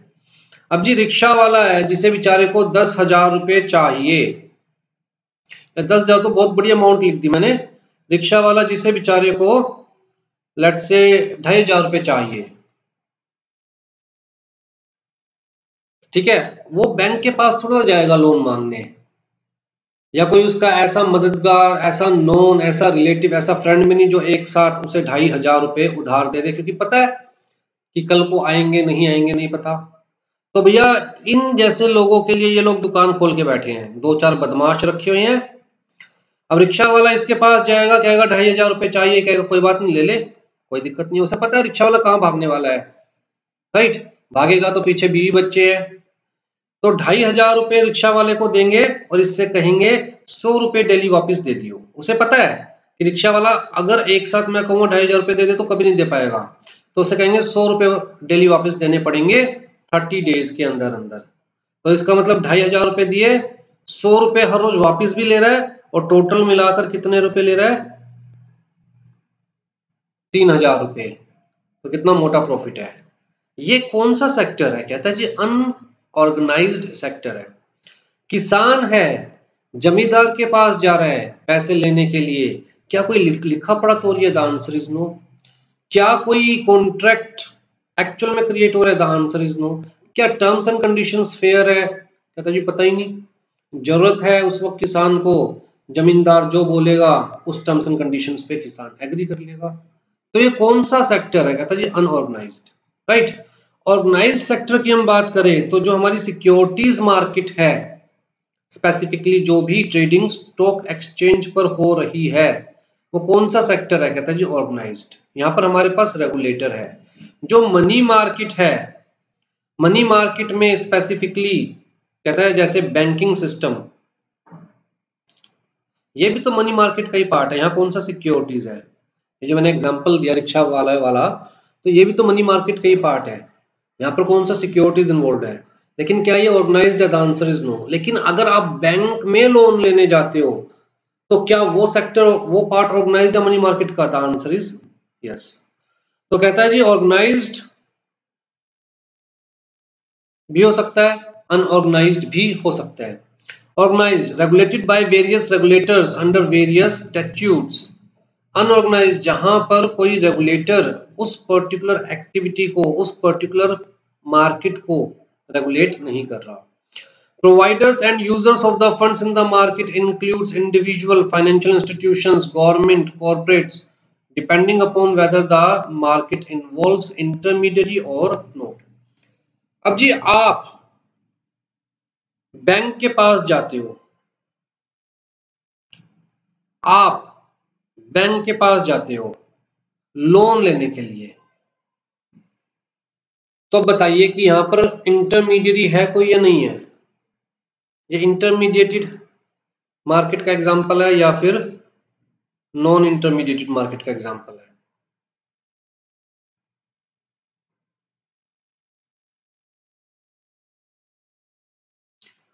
अब जी रिक्शा वाला है जिसे बेचारे को 10,000 रुपए चाहिए, 10,000 तो बहुत बड़ी अमाउंट लिख दी मैंने। रिक्शा वाला जिसे बेचारे को लेट से 2,500 रुपए चाहिए, ठीक है। वो बैंक के पास थोड़ा जाएगा लोन मांगने, या कोई उसका ऐसा मददगार, ऐसा नोन, ऐसा रिलेटिव, ऐसा फ्रेंड में नहीं जो एक साथ उसे 2,500 रुपए उधार दे दे, क्योंकि पता है कि कल को आएंगे नहीं आएंगे नहीं पता। तो भैया इन जैसे लोगों के लिए ये लोग दुकान खोल के बैठे हैं, दो चार बदमाश रखे हुए हैं। अब रिक्शा वाला इसके पास जाएगा, कहेगा 2,500 रुपए चाहिए, कहेगा कोई बात नहीं ले ले, कोई दिक्कत नहीं। उसे पता है रिक्शा वाला कहाँ भागने वाला है, राइट। भागेगा तो पीछे बीवी बच्चे हैं, तो 2,500 रुपए रिक्शा वाले को देंगे और इससे कहेंगे 100 रुपए डेली वापस दे दियो। उसे पता है कि रिक्शा वाला अगर एक साथ मैं कहूँगा 2,500 रुपए दे दे तो कभी नहीं दे पाएगा, तो उसे कहेंगे 100 रुपए डेली वापस देने पड़ेंगे 30 डेज के अंदर अंदर। तो इसका मतलब 2,500 रुपए दिए, 100 रुपए हर रोज वापस भी ले रहा है, और टोटल मिलाकर कितने रुपए ले रहा है? 3,000 रुपए। तो कितना मोटा प्रॉफिट है। ये कौन सा सेक्टर है? कहता है जी अनऑर्गेनाइज्ड सेक्टर है। किसान है, जमींदार के पास जा रहा है पैसे लेने के लिए, क्या कोई लिखा पढ़ा तो रही है? The answer is no. क्या कोई कॉन्ट्रैक्ट एक्चुअल में क्रिएट हो रहा है? The answer is no. क्या टर्म्स एंड कंडीशंस फेयर है? कहता जी पता ही नहीं। जरूरत है उस वक्त किसान को, जमींदार जो बोलेगा उस टर्म्स एंड कंडीशंस पे किसान एग्री कर लेगा। तो ये कौन सा सेक्टर है? कहता जी अनऑर्गेनाइज्ड, राइट। ऑर्गेनाइज्ड सेक्टर की हम बात करें तो जो हमारी सिक्योरिटीज मार्केट है, स्पेसिफिकली जो भी ट्रेडिंग स्टॉक एक्सचेंज पर हो रही है, वो कौन सा सेक्टर है? कहता है जी ऑर्गेनाइज्ड। यहां पर हमारे पास रेगुलेटर है। जो मनी मार्केट है, मनी मार्केट में स्पेसिफिकली कहता है जैसे बैंकिंग सिस्टम, ये भी तो मनी मार्केट का ही पार्ट है। यहाँ कौन सा सिक्योरिटीज है? ये जो मैंने एग्जांपल दिया रिक्शा वाला वाला, तो ये भी तो मनी मार्केट का ही पार्ट है। यहाँ पर कौन सा सिक्योरिटीज इन्वॉल्व है? लेकिन क्या ये ऑर्गेनाइज्ड है? The answer is no. लेकिन अगर आप बैंक में लोन लेने जाते हो तो क्या वो सेक्टर, वो पार्ट ऑर्गेनाइज्ड है मनी मार्केट का? The answer is yes. तो कहता है जी ऑर्गेनाइज्ड भी हो सकता है, अनऑर्गेनाइज्ड भी हो सकता है। Organised regulated by various regulators under various statutes. Unorganised जहां पर कोई रेगुलेटर उस पर्टिकुलर एक्टिविटी को, उस पर्टिकुलर मार्केट को रेगुलेट नहीं कर रहा। Providers and users of the funds in the market includes individual financial institutions, government, corporates, depending upon whether the market involves intermediary or not. अब जी आप बैंक के पास जाते हो, आप बैंक के पास जाते हो लोन लेने के लिए, तो बताइए कि यहां पर इंटरमीडियरी है कोई या नहीं है? ये इंटरमीडिएटेड मार्केट का एग्जांपल है या फिर नॉन इंटरमीडिएटेड मार्केट का एग्जांपल है?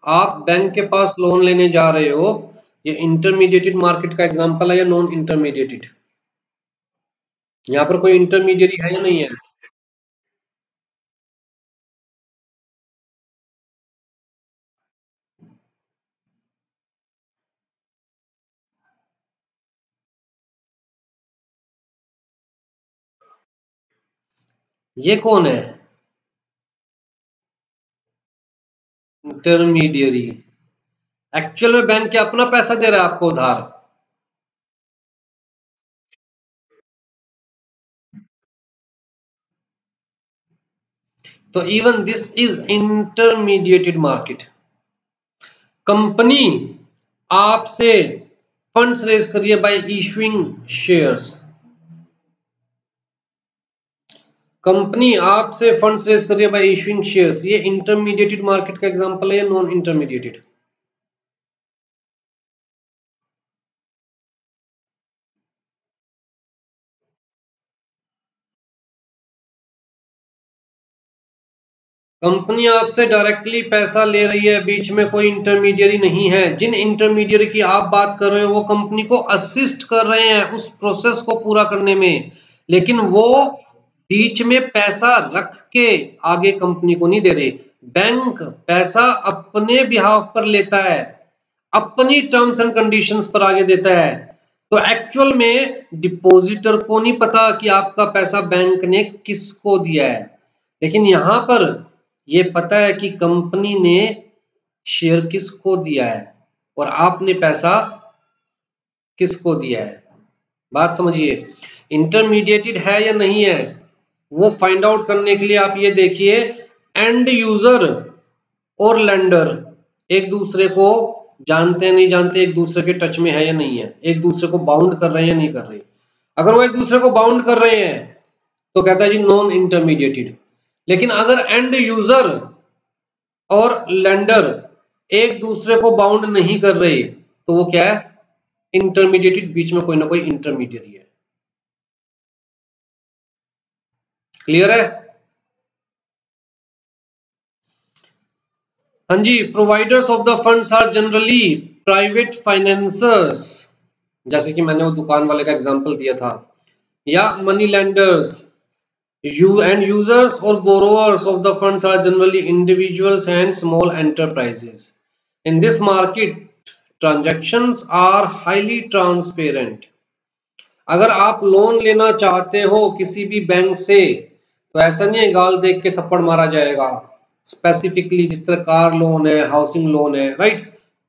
आप बैंक के पास लोन लेने जा रहे हो, ये इंटरमीडिएटेड मार्केट का एग्जांपल है या नॉन इंटरमीडिएटेड? यहाँ पर कोई इंटरमीडिएट है या नहीं है? ये कौन है इंटरमीडियरी? एक्चुअल में बैंक क्या अपना पैसा दे रहा है आपको उधार? तो even this is intermediated market. Company आपसे फंड्स रेज कर रही है बाय इशूइंग शेयर्स। कंपनी आपसे फंड्स रेज कर रही है बाय इशूइंग शेयर्स। ये इंटरमीडिएटेड मार्केट का एग्जांपल है या नॉन इंटरमीडिएटेड? कंपनी आपसे डायरेक्टली पैसा ले रही है, बीच में कोई इंटरमीडियरी नहीं है। जिन इंटरमीडियरी की आप बात कर रहे हो वो कंपनी को असिस्ट कर रहे हैं उस प्रोसेस को पूरा करने में, लेकिन वो बीच में पैसा रख के आगे कंपनी को नहीं दे रहे। बैंक पैसा अपने बिहाफ पर लेता है, अपनी टर्म्स एंड कंडीशंस पर आगे देता है। तो एक्चुअल में डिपॉजिटर को नहीं पता कि आपका पैसा बैंक ने किसको दिया है, लेकिन यहां पर ये पता है कि कंपनी ने शेयर किसको दिया है और आपने पैसा किसको दिया है। बात समझिए, इंटरमीडिएटेड है या नहीं है वो फाइंड आउट करने के लिए आप ये देखिए, एंड यूजर और लेंडर एक दूसरे को जानते नहीं जानते, एक दूसरे के टच में है या नहीं है, एक दूसरे को बाउंड कर रहे हैं या नहीं कर रहे। अगर वो एक दूसरे को बाउंड कर रहे हैं तो कहता है जी नॉन इंटरमीडिएटेड। लेकिन अगर एंड यूजर और लेंडर एक दूसरे को बाउंड नहीं कर रहे तो वो क्या है? इंटरमीडिएटेड। बीच में कोई ना कोई इंटरमीडिएट है। क्लियर है? हाँ जी। Providers of the funds are generally private financers, जैसे कि मैंने वो दुकान वाले का एग्जांपल दिया था, या money lenders. You and users or borrowers of the funds are generally individuals and small enterprises. In this market, transactions are highly transparent. अगर आप लोन लेना चाहते हो किसी भी बैंक से तो ऐसा नहीं है गाल देख के थप्पड़ मारा जाएगा। स्पेसिफिकली जिस तरह कार लोन है, हाउसिंग लोन है, राइट।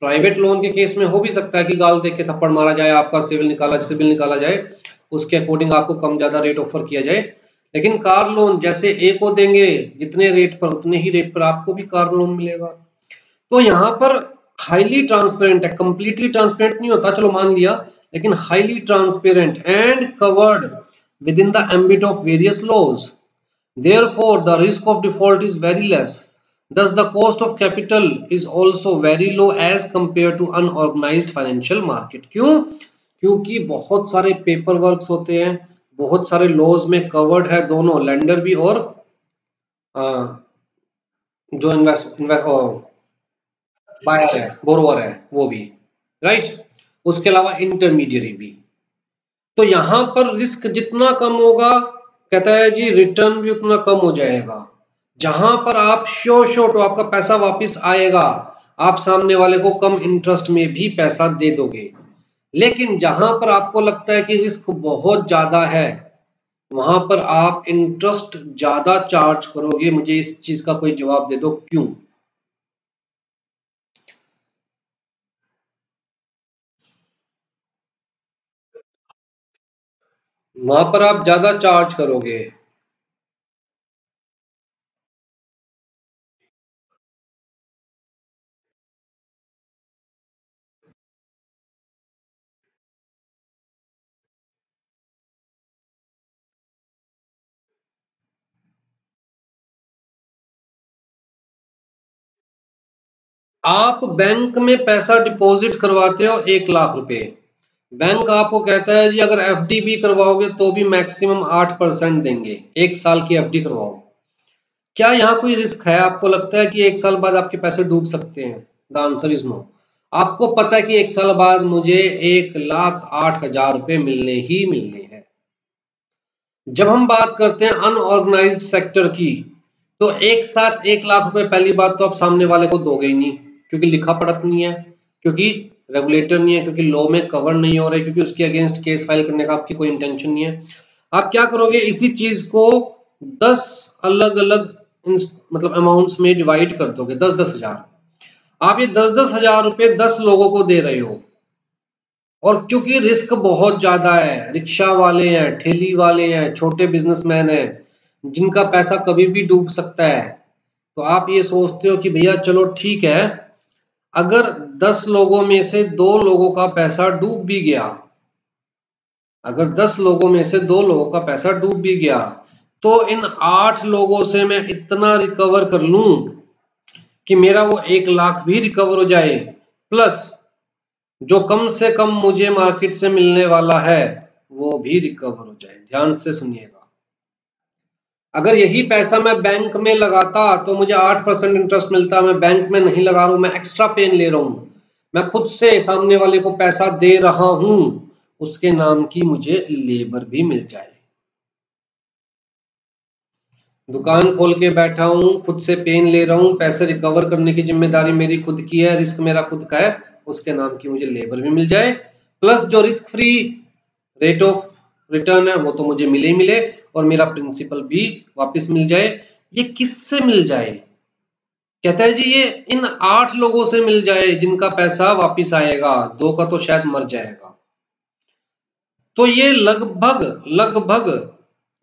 प्राइवेट लोन के केस में हो भी सकता है कि गाल देख के थप्पड़ मारा जाए, आपका सिविल निकाला जाए, उसके अकॉर्डिंग आपको कम ज्यादा रेट ऑफर किया जाए। लेकिन कार लोन जैसे ए को देंगे जितने रेट पर उतने ही रेट पर आपको भी कार लोन मिलेगा। तो यहाँ पर हाईली ट्रांसपेरेंट है, कंप्लीटली ट्रांसपेरेंट नहीं होता चलो मान लिया, लेकिन highly transparent and covered within the ambit of various laws. Therefore, the risk of default is very less. Thus, the cost of capital is also very low as compared to unorganized financial market. क्यों? क्योंकि बहुत सारे paper works होते हैं, बहुत सारे laws में covered है दोनों, लेंडर भी और जो इन्वेस्ट इन्वेस्ट बायर है, बोरोवर है, वो भी, राइट। उसके अलावा इंटरमीडियरी भी। तो यहां पर रिस्क जितना कम होगा, कहता है जी, रिटर्न भी उतना कम हो जाएगा। जहां पर आप श्योर तो आपका पैसा वापस आएगा, आप सामने वाले को कम इंटरेस्ट में भी पैसा दे दोगे। लेकिन जहां पर आपको लगता है कि रिस्क बहुत ज्यादा है, वहां पर आप इंटरेस्ट ज्यादा चार्ज करोगे। मुझे इस चीज का कोई जवाब दे दो, क्यों? वहां पर आप ज्यादा चार्ज करोगे। आप बैंक में पैसा डिपॉजिट करवाते हो 1 लाख रुपए, बैंक आपको कहता है जी अगर एफडी भी करवाओगे तो भी मैक्सिमम 8% देंगे, 1 साल की एफडी करवाओ। क्या यहाँ कोई रिस्क है? आपको लगता है कि 1 साल बाद आपके पैसे डूब सकते हैं? The answer is no. आपको पता है कि 1 साल बाद मुझे 1,08,000 रुपए मिलने ही मिलने हैं। जब हम बात करते हैं अनऑर्गेनाइज्ड सेक्टर की, तो एक साथ 1 लाख रुपए पहली बात तो आप सामने वाले को दोगे ही नहीं, क्योंकि लिखा पढ़त नहीं है, क्योंकि रेगुलेटर नहीं है, क्योंकि लॉ में कवर नहीं हो रहे, क्योंकि उसके अगेंस्ट केस फाइल करने का आपकी कोई इंटेंशन नहीं है। आप क्या करोगे, इसी चीज को 10 अलग अलग मतलब अमाउंट्स में डिवाइड कर दोगे, 10-10 हजार। आप ये 10-10 हजार रुपए 10 लोगों को दे रहे हो, और क्योंकि रिस्क बहुत ज्यादा है, रिक्शा वाले हैं, ठेली वाले हैं, छोटे बिजनेसमैन हैं, जिनका पैसा कभी भी डूब सकता है, तो आप ये सोचते हो कि भैया चलो ठीक है, अगर 10 लोगों में से 2 लोगों का पैसा डूब भी गया, अगर 10 लोगों में से 2 लोगों का पैसा डूब भी गया, तो इन 8 लोगों से मैं इतना रिकवर कर लूं कि मेरा वो 1 लाख भी रिकवर हो जाए, प्लस जो कम से कम मुझे मार्केट से मिलने वाला है वो भी रिकवर हो जाए। ध्यान से सुनिएगा, अगर यही पैसा मैं बैंक में लगाता तो मुझे 8% इंटरेस्ट मिलता, मैं बैंक में नहीं लगा रहा हूं, मैं एक्स्ट्रा पेन ले रहा हूं, मैं खुद से सामने वाले को पैसा दे रहा हूं, उसके नाम की मुझे लेबर भी मिल जाए। दुकान खोल के बैठा हूं, खुद से पेन ले रहा हूं, पैसे रिकवर करने की जिम्मेदारी मेरी खुद की है, रिस्क मेरा खुद का है, उसके नाम की मुझे लेबर भी मिल जाए, प्लस जो risk free rate of return है वो तो मुझे मिले ही मिले, और मेरा प्रिंसिपल भी वापस मिल जाए। ये किससे मिल जाए? कहता है जी ये इन 8 लोगों से मिल जाए जिनका पैसा वापस आएगा, 2 का तो शायद मर जाएगा। तो ये लगभग लगभग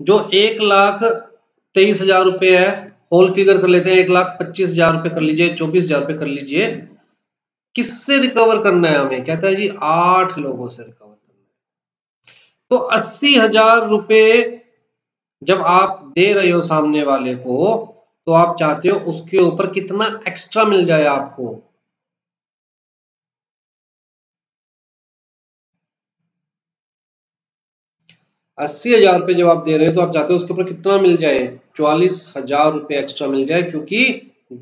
जो 1,23,000 रुपए है, होल फिगर कर लेते हैं, 1,25,000 रुपए कर लीजिए, 24,000 रुपए कर लीजिए, किससे रिकवर करना है हमें? कहता है जी 8 लोगों से रिकवर करना है। तो 80,000 रुपए जब आप दे रहे हो सामने वाले को, तो आप चाहते हो उसके ऊपर कितना एक्स्ट्रा मिल जाए आपको? 80,000 रुपए जब आप दे रहे हो तो आप चाहते हो उसके ऊपर कितना मिल जाए? 44,000 रुपए एक्स्ट्रा मिल जाए, क्योंकि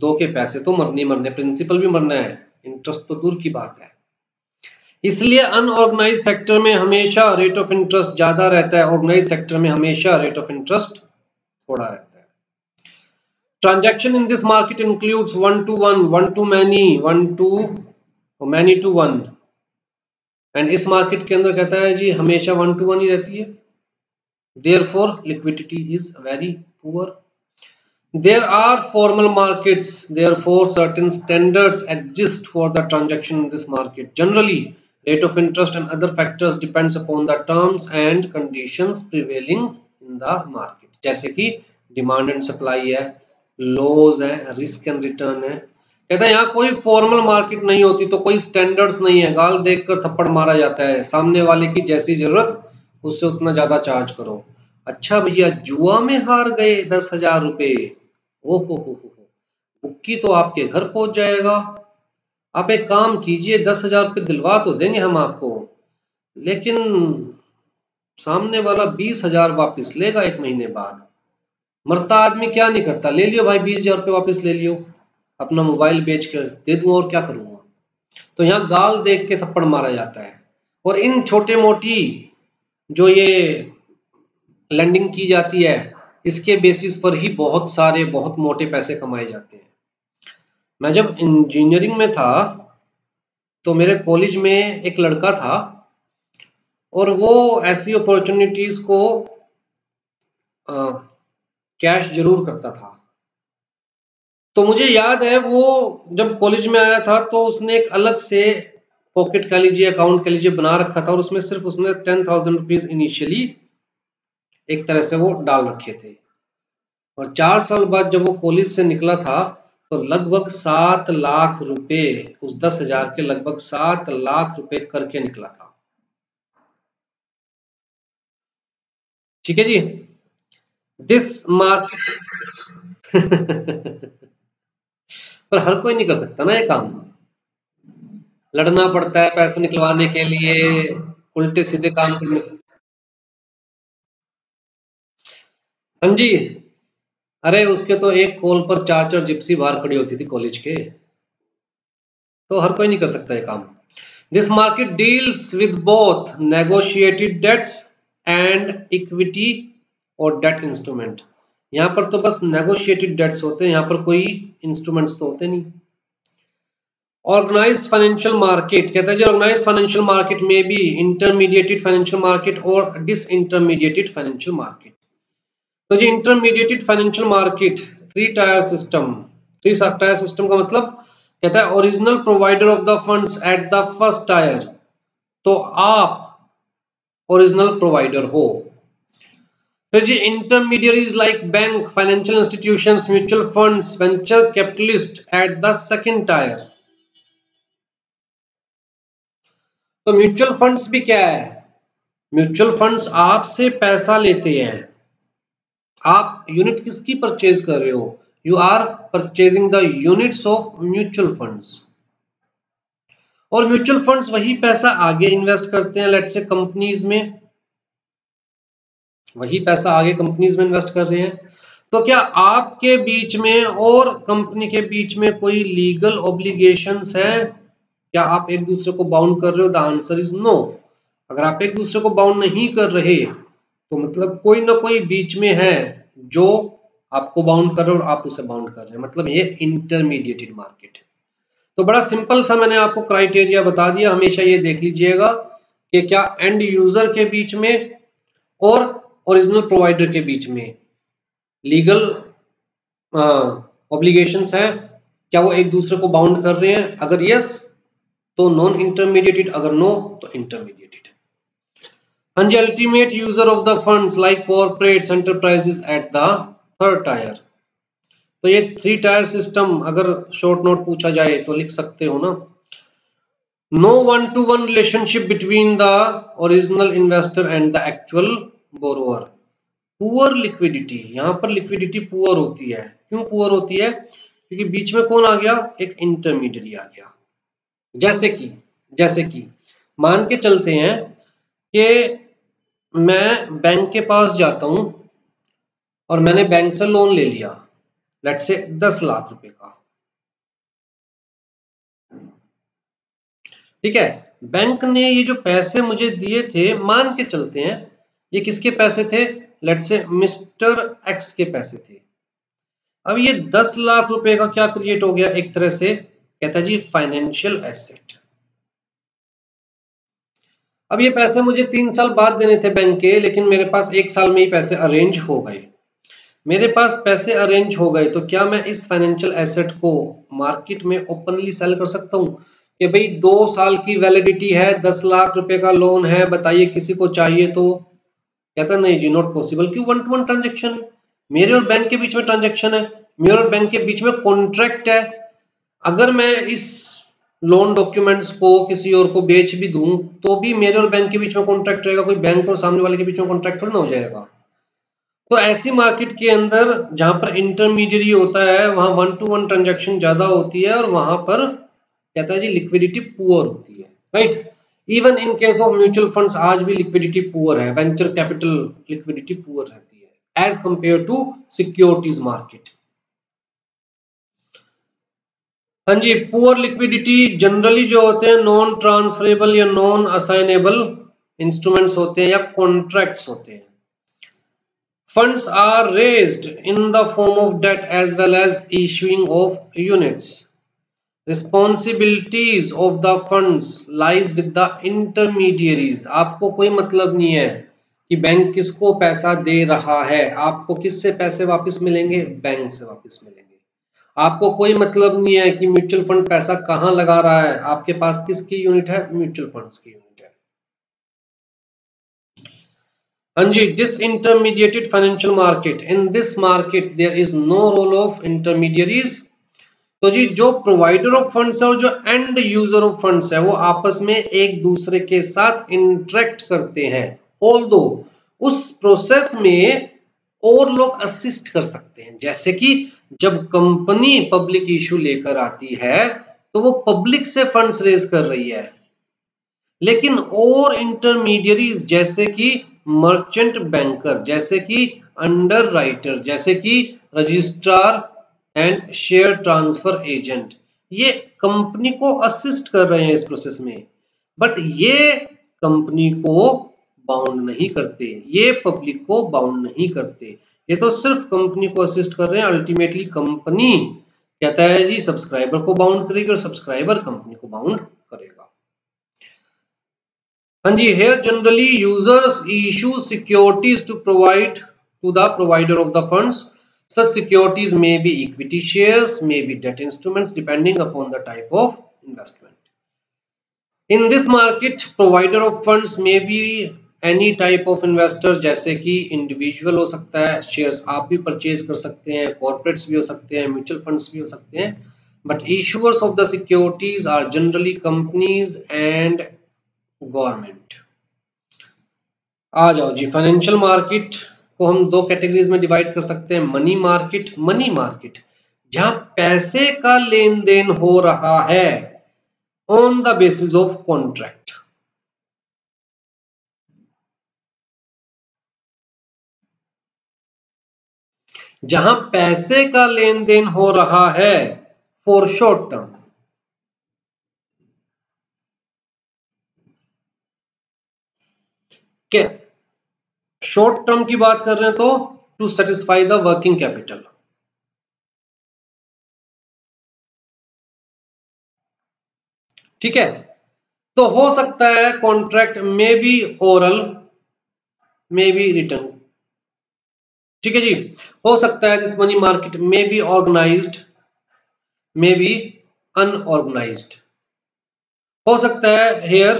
2 के पैसे तो मरने ही मरने, प्रिंसिपल भी मरना है, इंटरेस्ट तो दूर की बात है। इसलिए अनऑर्गेनाइज सेक्टर में हमेशा रेट ऑफ इंटरेस्ट ज्यादा रहता है, ऑर्गेनाइज सेक्टर में हमेशा रेट ऑफ इंटरेस्ट थोड़ा रहता है। Transaction in this market includes 1 to 1, 1 to many, 1 to many to 1, and इस मार्केट के अंदर कहता है जी हमेशा 1 to 1 ही रहती है। Therefore liquidity is very poor. There are formal markets, therefore certain standards exist for the transaction in this market. Generally, rate of interest and other factors depends upon the terms and conditions prevailing in the market. जैसे कि demand and supply है, laws है, risk and return है। कहता है यहाँ कोई formal market नहीं होती, तो कोई स्टैंडर्ड्स नहीं है, गाल देखकर थप्पड़ मारा जाता है, सामने वाले की जैसी जरूरत उससे उतना ज्यादा चार्ज करो। अच्छा भैया जुआ में हार गए 10,000 रुपए, ओहो हो, बुक्की तो आपके घर पहुंच जाएगा। आप एक काम कीजिए, 10,000 रुपये दिलवा तो देंगे हम आपको, लेकिन सामने वाला 20,000 वापस लेगा 1 महीने बाद। मरता आदमी क्या नहीं करता, ले लियो भाई 20,000 रुपये वापस ले लियो। अपना मोबाइल बेच कर दे दूं और क्या करूंगा। तो यहाँ गाल देख के थप्पड़ मारा जाता है। और इन छोटे मोटी जो ये लैंडिंग की जाती है, इसके बेसिस पर ही बहुत सारे बहुत मोटे पैसे कमाए जाते हैं। मैं जब इंजीनियरिंग में था तो मेरे कॉलेज में एक लड़का था और वो ऐसी अपॉर्चुनिटीज को कैश जरूर करता था। तो मुझे याद है वो जब कॉलेज में आया था तो उसने एक अलग से पॉकेट कह लीजिए, अकाउंट कह लीजिए, बना रखा था और उसमें सिर्फ उसने 10,000 रुपीज इनिशियली एक तरह से वो डाल रखे थे। और 4 साल बाद जब वो कॉलेज से निकला था तो लगभग 7 लाख रुपए, उस 10,000 के लगभग 7 लाख रुपए करके निकला था। ठीक है जी। दिस मार्केट पर हर कोई नहीं कर सकता ना ये काम। लड़ना पड़ता है पैसे निकलवाने के लिए, उल्टे सीधे काम करने। हाँ जी। अरे उसके तो एक कॉल पर 4-4 जिप्सी बाहर खड़ी होती थी कॉलेज के। तो हर कोई नहीं कर सकता ये काम। This market deals with both negotiated debts and equity और डेट इंस्ट्रूमेंट। यहाँ पर तो बस नेगोशिएटेड डेट्स होते हैं, यहाँ पर कोई इंस्ट्रूमेंट्स तो होते नहीं। ऑर्गेनाइज्ड फाइनेंशियल मार्केट कहता है जी, ऑर्गेनाइज्ड फाइनेंशियल मार्केट में भी इंटरमीडिएटेड फाइनेंशियल मार्केट और डिसइंटरमीडिएटेड फाइनेंशियल मार्केट। तो जी intermediated financial market, three tier system. Three tier system का मतलब कहता है original provider of the funds at the first tier. तो आप ओरिजिनल प्रोवाइडर हो। फिर जी intermediaries like bank, financial institutions, mutual funds, venture capitalist at the second tier. तो म्यूचुअल फंड्स भी क्या है? म्यूचुअल फंड्स आपसे पैसा लेते हैं। आप यूनिट किसकी परचेज कर रहे हो? You are purchasing the units of mutual funds. और म्यूचुअल फंड्स वही पैसा आगे इन्वेस्ट करते हैं, लेट्स से कंपनीज में, वही पैसा आगे कंपनीज में इन्वेस्ट कर रहे हैं। तो क्या आपके बीच में और कंपनी के बीच में कोई लीगल ऑब्लिगेशंस है? क्या आप एक दूसरे को बाउंड कर रहे हो? The answer is no. अगर आप एक दूसरे को बाउंड नहीं कर रहे तो मतलब कोई ना कोई बीच में है जो आपको बाउंड कर रहे हो और आप उसे बाउंड कर रहे हैं, मतलब ये इंटरमीडिएटेड मार्केट है। तो बड़ा सिंपल सा मैंने आपको क्राइटेरिया बता दिया। हमेशा ये देख लीजिएगा कि क्या एंड यूजर के बीच में और ओरिजिनल प्रोवाइडर के बीच में लीगल ऑब्लिगेशंस है, क्या वो एक दूसरे को बाउंड कर रहे हैं? अगर यस तो नॉन इंटरमीडिएटेड, अगर नो तो इंटरमीडिएटेड। हाँ जी, ultimate user of the funds like corporates, enterprises at the third tier. तो ये थ्री टायर सिस्टम अगर शॉर्ट नोट पूछा जाए तो लिख सकते हो ना। No one to one relationship between the original investor and the actual borrower. Poor liquidity, यहां पर लिक्विडिटी पुअर होती है। क्यों पुअर होती है? क्योंकि बीच में कौन आ गया? एक इंटरमीडिएट आ गया। जैसे कि मान के चलते हैं कि मैं बैंक के पास जाता हूं और मैंने बैंक से लोन ले लिया, लेट्स से 10 लाख रुपए का। ठीक है, बैंक ने ये जो पैसे मुझे दिए थे, मान के चलते हैं ये किसके पैसे थे? लेट्स से मिस्टर एक्स के पैसे थे। अब ये 10 लाख रुपए का क्या क्रिएट हो गया? एक तरह से कहता है जी फाइनेंशियल एसेट। अब ये पैसे मुझे 3 साल बाद देने थे बैंक के, लेकिन मेरे पास 1 साल में ही पैसे अरेंज हो गए। मेरे पास पैसे अरेंज हो गए तो क्या मैं इस फाइनेंशियल एसेट को मार्केट में ओपनली सेल कर सकता हूं कि भाई 2 साल की वैलिडिटी है, 10 लाख रुपए का लोन है, बताइए किसी को चाहिए? तो कहता नहीं जी, नॉट पॉसिबल। क्यों? वन टू वन ट्रांजेक्शन है, मेरे और बैंक के बीच में ट्रांजेक्शन है, मेरे और बैंक के बीच में कॉन्ट्रैक्ट है। अगर मैं इस लोन डॉक्यूमेंट्स को किसी और को बेच भी दूं तो भी मेरे और बैंक के बीच में कॉन्ट्रैक्ट रहेगा, कोई बैंक और सामने वाले के बीच में कॉन्ट्रैक्ट थोड़ी ना हो जाएगा। तो ऐसी मार्केट के अंदर जहां पर इंटरमीडिएट होता है वहां वन टू वन ट्रांजैक्शन ज्यादा होती है और वहां पर कहता है जी लिक्विडिटी पुअर होती है, right. Even in case of mutual funds आज भी लिक्विडिटी पुअर है, वेंचर कैपिटल लिक्विडिटी पुअर रहती है as compare to securities market. हाँ जी, पुअर लिक्विडिटी जनरली जो होते हैं नॉन ट्रांसफरेबल या नॉन असाइनेबल इंस्ट्रूमेंट्स होते हैं या कॉन्ट्रैक्ट्स होते हैं। Funds are raised in the form of debt as well as issuing of units. Responsibilities of the funds lies with the intermediaries. आपको कोई मतलब नहीं है कि बैंक किसको पैसा दे रहा है, आपको किससे पैसे वापस मिलेंगे, बैंक से वापस मिलेंगे। आपको कोई मतलब नहीं है कि म्यूचुअल फंड पैसा कहां लगा रहा है, आपके पास किसकी यूनिट है, म्यूचुअल फंड्स की यूनिट है। हाँ जी, disintermediated financial market, in this market there is no role of intermediaries. तो जी जो प्रोवाइडर ऑफ फंड्स है और जो एंड यूजर ऑफ फंड्स है वो आपस में एक दूसरे के साथ इंटरेक्ट करते हैं, ऑल्दो उस प्रोसेस में और लोग असिस्ट कर सकते हैं। जैसे कि जब कंपनी पब्लिक इशू लेकर आती है तो वो पब्लिक से फंड्स रेज कर रही है, लेकिन और इंटरमीडियरीज जैसे कि मर्चेंट बैंकर, जैसे कि अंडर राइटर, जैसे कि registrar and share transfer agent, ये कंपनी को असिस्ट कर रहे हैं इस प्रोसेस में, बट ये कंपनी को बाउंड नहीं करते, ये पब्लिक को बाउंड नहीं करते, ये तो सिर्फ कंपनी को असिस्ट कर रहे हैं। अल्टीमेटली कंपनी कहता है जी सब्सक्राइबर को बाउंड करेगी और सब्सक्राइबर कंपनी को बाउंड करेगा। हाँ जी, here generally users issue securities to provide to the provider of the funds. Such securities may be equity shares, may be debt instruments, depending upon the type of investment. In this market, provider of funds may be any type of investor, जैसे कि individual हो सकता है, shares आप भी purchase कर सकते हैं, कॉर्पोरेट्स भी हो सकते हैं, म्यूचुअल फंड्स भी हो सकते हैं, but issuers of the securities are generally companies and government. आ जाओ जी, फाइनेंशियल मार्केट को हम दो कैटेगरीज में डिवाइड कर सकते हैं। मनी मार्केट, मनी मार्केट जहां पैसे का लेन देन हो रहा है on the basis of contract. जहां पैसे का लेन देन हो रहा है फॉर शॉर्ट टर्म। क्या शॉर्ट टर्म की बात कर रहे हैं तो to satisfy the working capital. ठीक है, तो हो सकता है contract may be oral may be written. ठीक है जी, हो सकता है this money market may be organised may be unorganised. हो सकता है हेयर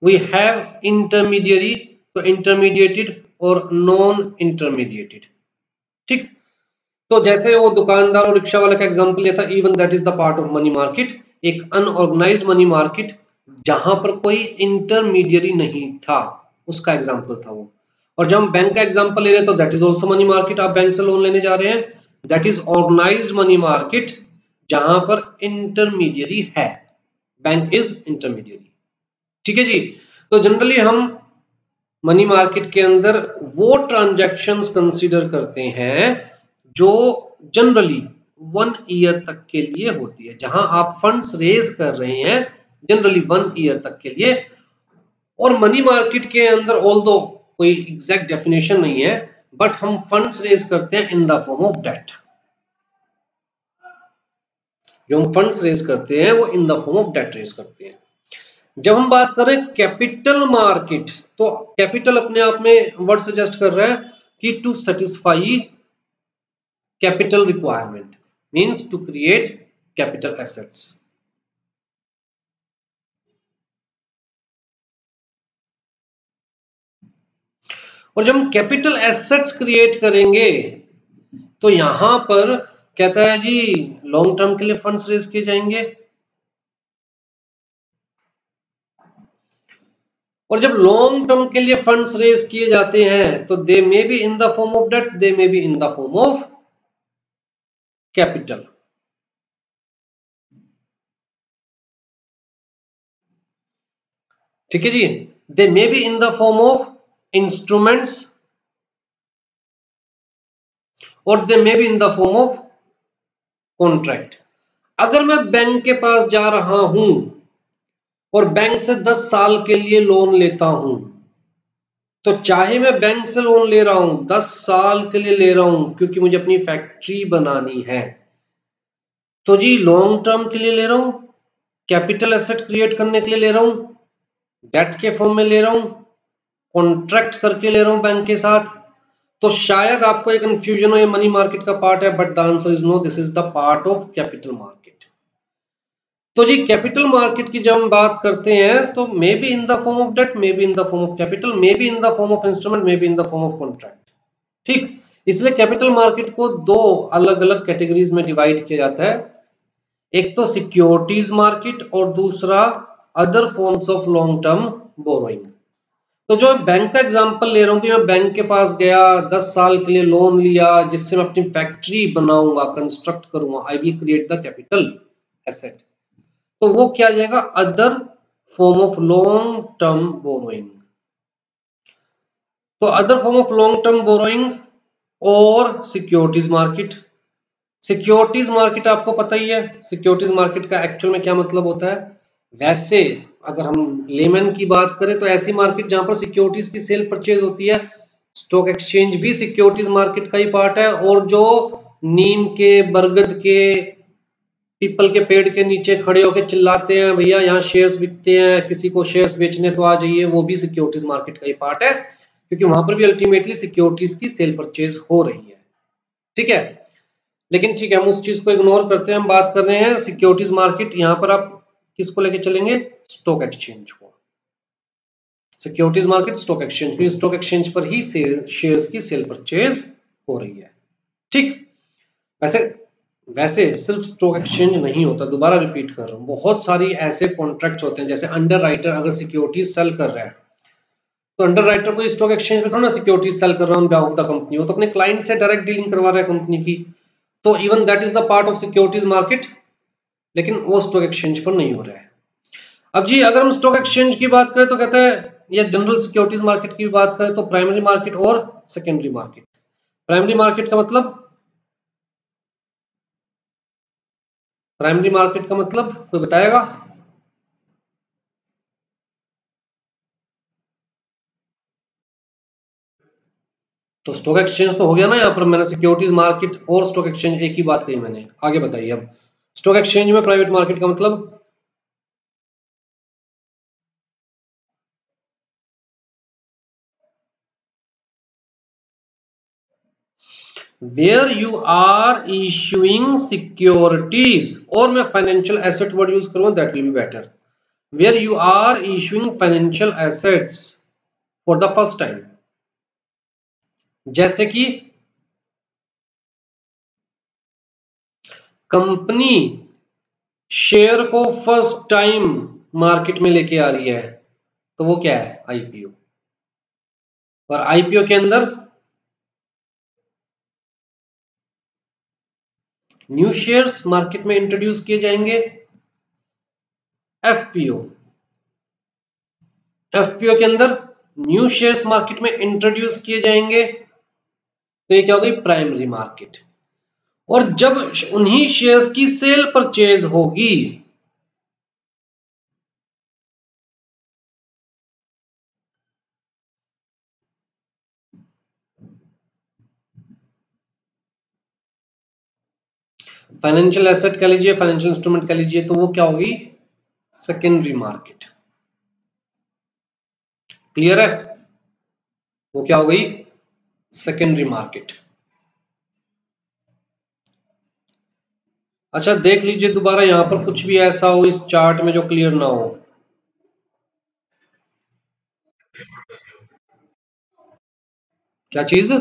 वी हैव इंटरमीडियरी, तो इंटरमीडिएटेड और नॉन इंटरमीडिएटेड। ठीक, तो जैसे वो दुकानदार और रिक्शा वाले का एग्जांपल लिया था, even that is the part of money market, एक अनऑर्गेनाइज्ड मनी मार्केट जहां पर कोई इंटरमीडियरी नहीं था, उसका एग्जांपल था वो। और जब हम बैंक का एग्जांपल ले रहे हैं तो that is also money market, आप बैंक से लोन लेने जा रहे हैं, that is organised money market जहां पर इंटरमीडियरी है, बैंक इज इंटरमीडियरी। ठीक है जी, तो जनरली हम मनी मार्केट के अंदर वो ट्रांजैक्शंस कंसीडर करते हैं जो जनरली 1 ईयर तक के लिए होती है, जहां आप फंड्स रेज कर रहे हैं जनरली 1 ईयर तक के लिए। और मनी मार्केट के अंदर ऑल्दो कोई एग्जैक्ट डेफिनेशन नहीं है, बट हम फंड्स रेज करते हैं in the form of debt. जो हम फंड्स रेज करते हैं वो in the form of debt raise करते हैं। जब हम बात करें कैपिटल मार्केट, तो कैपिटल अपने आप में वर्ड सजेस्ट कर रहा है कि to satisfy capital requirement, means to create capital assets. और जब हम कैपिटल एसेट्स क्रिएट करेंगे तो यहां पर कहता है जी लॉन्ग टर्म के लिए फंड्स रेज किए जाएंगे, और जब लॉन्ग टर्म के लिए फंड्स रेज किए जाते हैं तो they may be in the form of debt, they may be in the form of capital. ठीक है जी, they may be in the form of instruments और they may be in the form of contract. अगर मैं bank के पास जा रहा हूं और बैंक से 10 साल के लिए लोन लेता हूं, तो चाहे मैं बैंक से लोन ले रहा हूं 10 साल के लिए ले रहा हूं क्योंकि मुझे अपनी फैक्ट्री बनानी है, तो जी लॉन्ग टर्म के लिए ले रहा हूं, कैपिटल एसेट क्रिएट करने के लिए ले रहा हूं, डेट के फॉर्म में ले रहा हूं, कॉन्ट्रैक्ट करके ले रहा हूं बैंक के साथ, तो शायद आपको एक कंफ्यूजन हो ये मनी मार्केट का पार्ट है, but the answer is no, this is the part of capital market. तो जी कैपिटल मार्केट की जब हम बात करते हैं तो may be in the form of debt, may be in the form of capital, may be in the form of instrument, may be in the form of contract. ठीक, इसलिए कैपिटल मार्केट को दो अलग अलग कैटेगरीज में divide किया जाता है, एक तो सिक्योरिटीज मार्केट और दूसरा other forms of long term borrowing. तो जो बैंक का एग्जांपल ले रहा हूं कि मैं बैंक के पास गया, 10 साल के लिए लोन लिया जिससे मैं अपनी फैक्ट्री बनाऊंगा, कंस्ट्रक्ट करूंगा, I will create the capital asset, तो वो क्या जाएगा, other form of long term borrowing. तो other form of long term borrowing और सिक्योरिटीज मार्केट। सिक्योरिटीज मार्केट आपको पता ही है, सिक्योरिटीज मार्केट का एक्चुअल में क्या मतलब होता है। वैसे अगर हम लेमन की बात करें तो ऐसी मार्केट जहां पर सिक्योरिटीज की सेल परचेज होती है, स्टॉक एक्सचेंज भी सिक्योरिटीज मार्केट का ही पार्ट है, और जो नीम के, बरगद के, पीपल के पेड़ के नीचे खड़े होकर चिल्लाते हैं भैया यहाँ शेयर्स बिकते हैं, किसी को शेयर्स बेचने तो आ जाइए, वो भी सिक्योरिटीज मार्केट का ही पार्ट है, क्योंकि वहां पर भी अल्टीमेटली सिक्योरिटीज की सेल परचेज हो रही है। ठीक है, लेकिन ठीक है हम उस चीज को इग्नोर करते हैं, हम बात कर रहे हैं सिक्योरिटीज मार्केट। यहां पर आप किसको लेके चलेंगे, स्टॉक एक्सचेंज को। सिक्योरिटीज मार्केट स्टॉक एक्सचेंज, क्योंकि स्टॉक एक्सचेंज पर ही शेयर्स की सेल परचेज हो रही है। ठीक, वैसे वैसे सिर्फ स्टॉक एक्सचेंज नहीं होता, दोबारा रिपीट कर रहा हूं, बहुत सारी ऐसे कॉन्ट्रैक्ट्स होते हैं, जैसे अंडर राइटर अगर सिक्योरिटीज सेल कर रहा है तो अंडर राइटर को स्टॉक एक्सचेंज पे थोड़ा ना सिक्योरिटीज सेल कर रहा है ऑन द कंपनी, वो तो अपने क्लाइंट से डायरेक्ट डीलिंग करवा रहा है कंपनी की, तो even that is the part of securities market, लेकिन वो स्टॉक एक्सचेंज पर नहीं हो रहा है। अब जी अगर हम स्टॉक एक्सचेंज की बात करें तो कहता है, या जनरल सिक्योरिटीज मार्केट की बात करें तो प्राइमरी मार्केट और सेकेंडरी मार्केट। प्राइमरी मार्केट का मतलब, प्राइमरी मार्केट का मतलब कोई बताएगा। तो स्टॉक एक्सचेंज तो हो गया ना, यहाँ पर मैंने सिक्योरिटीज मार्केट और स्टॉक एक्सचेंज एक ही बात कही मैंने, आगे बताइए अब। स्टॉक एक्सचेंज में प्राइवेट मार्केट का मतलब, where you are issuing securities, और मैं फाइनेंशियल एसेट वर्ड यूज करूंगा that will be better, where you are issuing financial assets for the first time. जैसे कि कंपनी शेयर को फर्स्ट टाइम मार्केट में लेके आ रही है, तो वो क्या है, आईपीओ। और आईपीओ के अंदर न्यू शेयर्स मार्केट में इंट्रोड्यूस किए जाएंगे, एफपीओ। एफपीओ के अंदर न्यू शेयर्स मार्केट में इंट्रोड्यूस किए जाएंगे, तो ये क्या हो गई, प्राइमरी मार्केट। और जब उन्हीं शेयर्स की सेल परचेज होगी, फाइनेंशियल एसेट कह लीजिए, फाइनेंशियल इंस्ट्रूमेंट कह लीजिए, तो वो क्या होगी, सेकेंडरी मार्केट। क्लियर है, वो क्या हो गई, सेकेंडरी मार्केट। अच्छा देख लीजिए दोबारा, यहां पर कुछ भी ऐसा हो इस चार्ट में जो क्लियर ना हो। क्या चीज,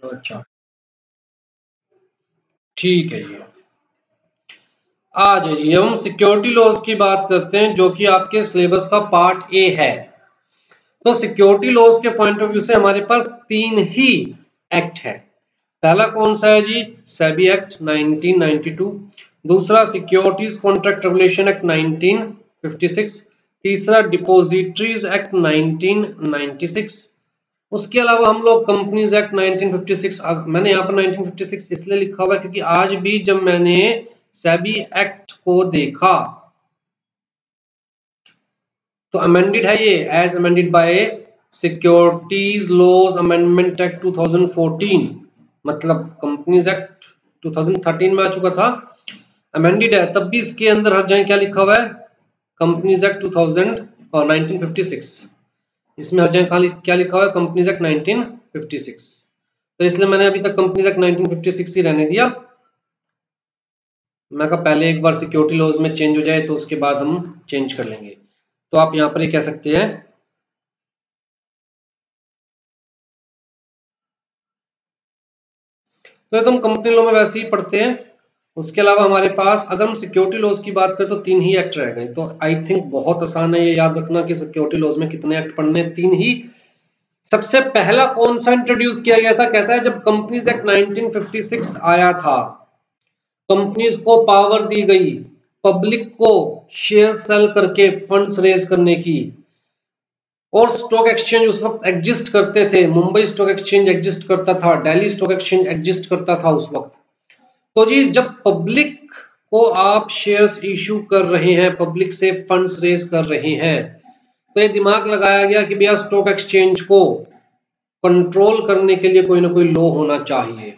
अच्छा ठीक है जी, आ जाइए हम सिक्योरिटी लॉज की बात करते हैं, जो कि आपके सिलेबस का पार्ट ए है। तो सिक्योरिटी लॉज के पॉइंट ऑफ व्यू से हमारे पास तीन ही एक्ट है। पहला कौन सा है जी, सेबी एक्ट 1992, दूसरा सिक्योरिटीज कॉन्ट्रैक्ट रेगुलेशन एक्ट 1956, तीसरा डिपोजिटरीज एक्ट 1996, उसके अलावा हम लोग कंपनीज एक्ट 1956, मैंने यहाँ पर 1956 इसलिए लिखा हुआ है क्योंकि आज भी जब मैंने सेबी एक्ट को देखा तो अमेंडेड है ये, as amended by securities laws amendment act 2014, मतलब कंपनीज एक्ट 2013 में आ चुका था, अमेंडेड है, तब भी इसके अंदर हर जगह क्या लिखा हुआ है, कंपनीज एक्ट 2000 और 1956, इसमें हर जगह क्या लिखा हुआ है, कंपनीज एक्ट 1956। तो इसलिए मैंने अभी तक कंपनीज एक्ट 1956 ही रहने दिया। मैं कहा पहले एक बार सिक्योरिटी लॉज में चेंज हो जाए तो उसके बाद हम चेंज कर लेंगे। तो आप यहां पर ये कह सकते हैं तो ये तो हम कंपनी लॉ में वैसे ही पढ़ते हैं। उसके अलावा हमारे पास अगर हम सिक्योरिटी लॉज की बात करें तो 3 ही एक्ट रह गए। तो आई थिंक बहुत आसान है ये याद रखना कि सिक्योरिटी लॉज में कितने एक्ट पढ़ने, 3 ही। सबसे पहला कौन सा इंट्रोड्यूस किया गया था, कहता है जब कंपनीज एक्ट 1956 आया था, कंपनीज को पावर दी गई पब्लिक को शेयर सेल करके फंड्स रेज करने की, और स्टॉक एक्सचेंज उस वक्त एग्जिस्ट करते थे, मुंबई स्टॉक एक्सचेंज एग्जिस्ट करता था, दिल्ली स्टॉक एक्सचेंज एग्जिस्ट करता था उस वक्त। तो जी जब पब्लिक को आप शेयर्स इशू कर रहे हैं, पब्लिक से फंड्स रेज कर रहे हैं, तो ये दिमाग लगाया गया कि भैया स्टॉक एक्सचेंज को कंट्रोल करने के लिए कोई ना कोई लॉ होना चाहिए।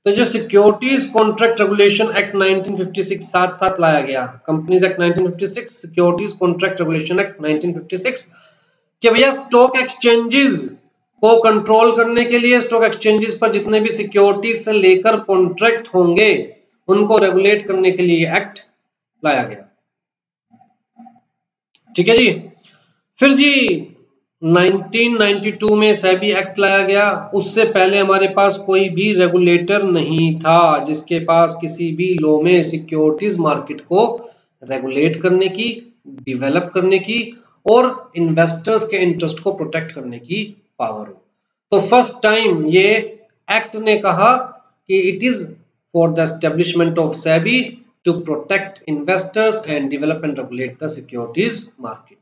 तो जो सिक्योरिटीज कॉन्ट्रैक्ट रेगुलेशन एक्ट 1956 साथ साथ लाया गया, companies act 1956, securities contract regulation act 1956, कि भैया स्टॉक एक्सचेंजेस को कंट्रोल करने के लिए स्टॉक एक्सचेंजेस पर जितने भी सिक्योरिटीज से लेकर कॉन्ट्रैक्ट होंगे उनको रेगुलेट करने के लिए एक्ट लाया गया। ठीक है जी। फिर जी 1992 में सेबी एक्ट लाया गया। उससे पहले हमारे पास कोई भी रेगुलेटर नहीं था जिसके पास किसी भी लॉ में सिक्योरिटीज मार्केट को रेगुलेट करने की, डेवलप करने की और इन्वेस्टर्स के इंटरेस्ट को प्रोटेक्ट करने की पावर हो। तो फर्स्ट टाइम ये एक्ट ने कहा कि it is for the establishment of SEBI to protect investors and develop and regulate the securities market.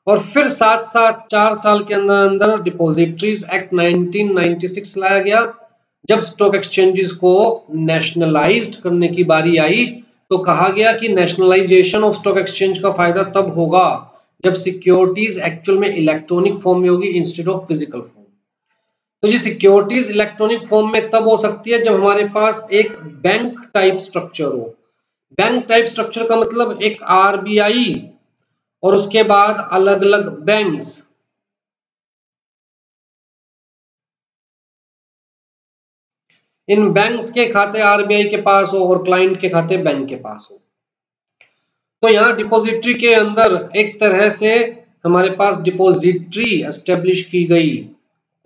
और फिर साथ साथ 4 साल के अंदर अंदर डिपॉजिटरीज एक्ट 1996 लाया गया। जब स्टॉक एक्सचेंजेस को नेशनलाइज्ड करने की बारी आई तो कहा गया कि नेशनलाइजेशन ऑफ स्टॉक एक्सचेंज का फायदा तब होगा जब सिक्योरिटीज एक्चुअल में इलेक्ट्रॉनिक फॉर्म में होगी इंस्टेड ऑफ फिजिकल फॉर्म। तो ये सिक्योरिटीज इलेक्ट्रॉनिक फॉर्म में तब हो सकती है जब हमारे पास एक बैंक टाइप स्ट्रक्चर हो। बैंक टाइप स्ट्रक्चर का मतलब एक आरबीआई और उसके बाद अलग अलग बैंक्स, इन बैंक्स के खाते आरबीआई के पास हो और क्लाइंट के खाते बैंक के पास हो। तो यहां डिपॉजिटरी के अंदर एक तरह से हमारे पास डिपॉजिटरी एस्टेब्लिश की गई।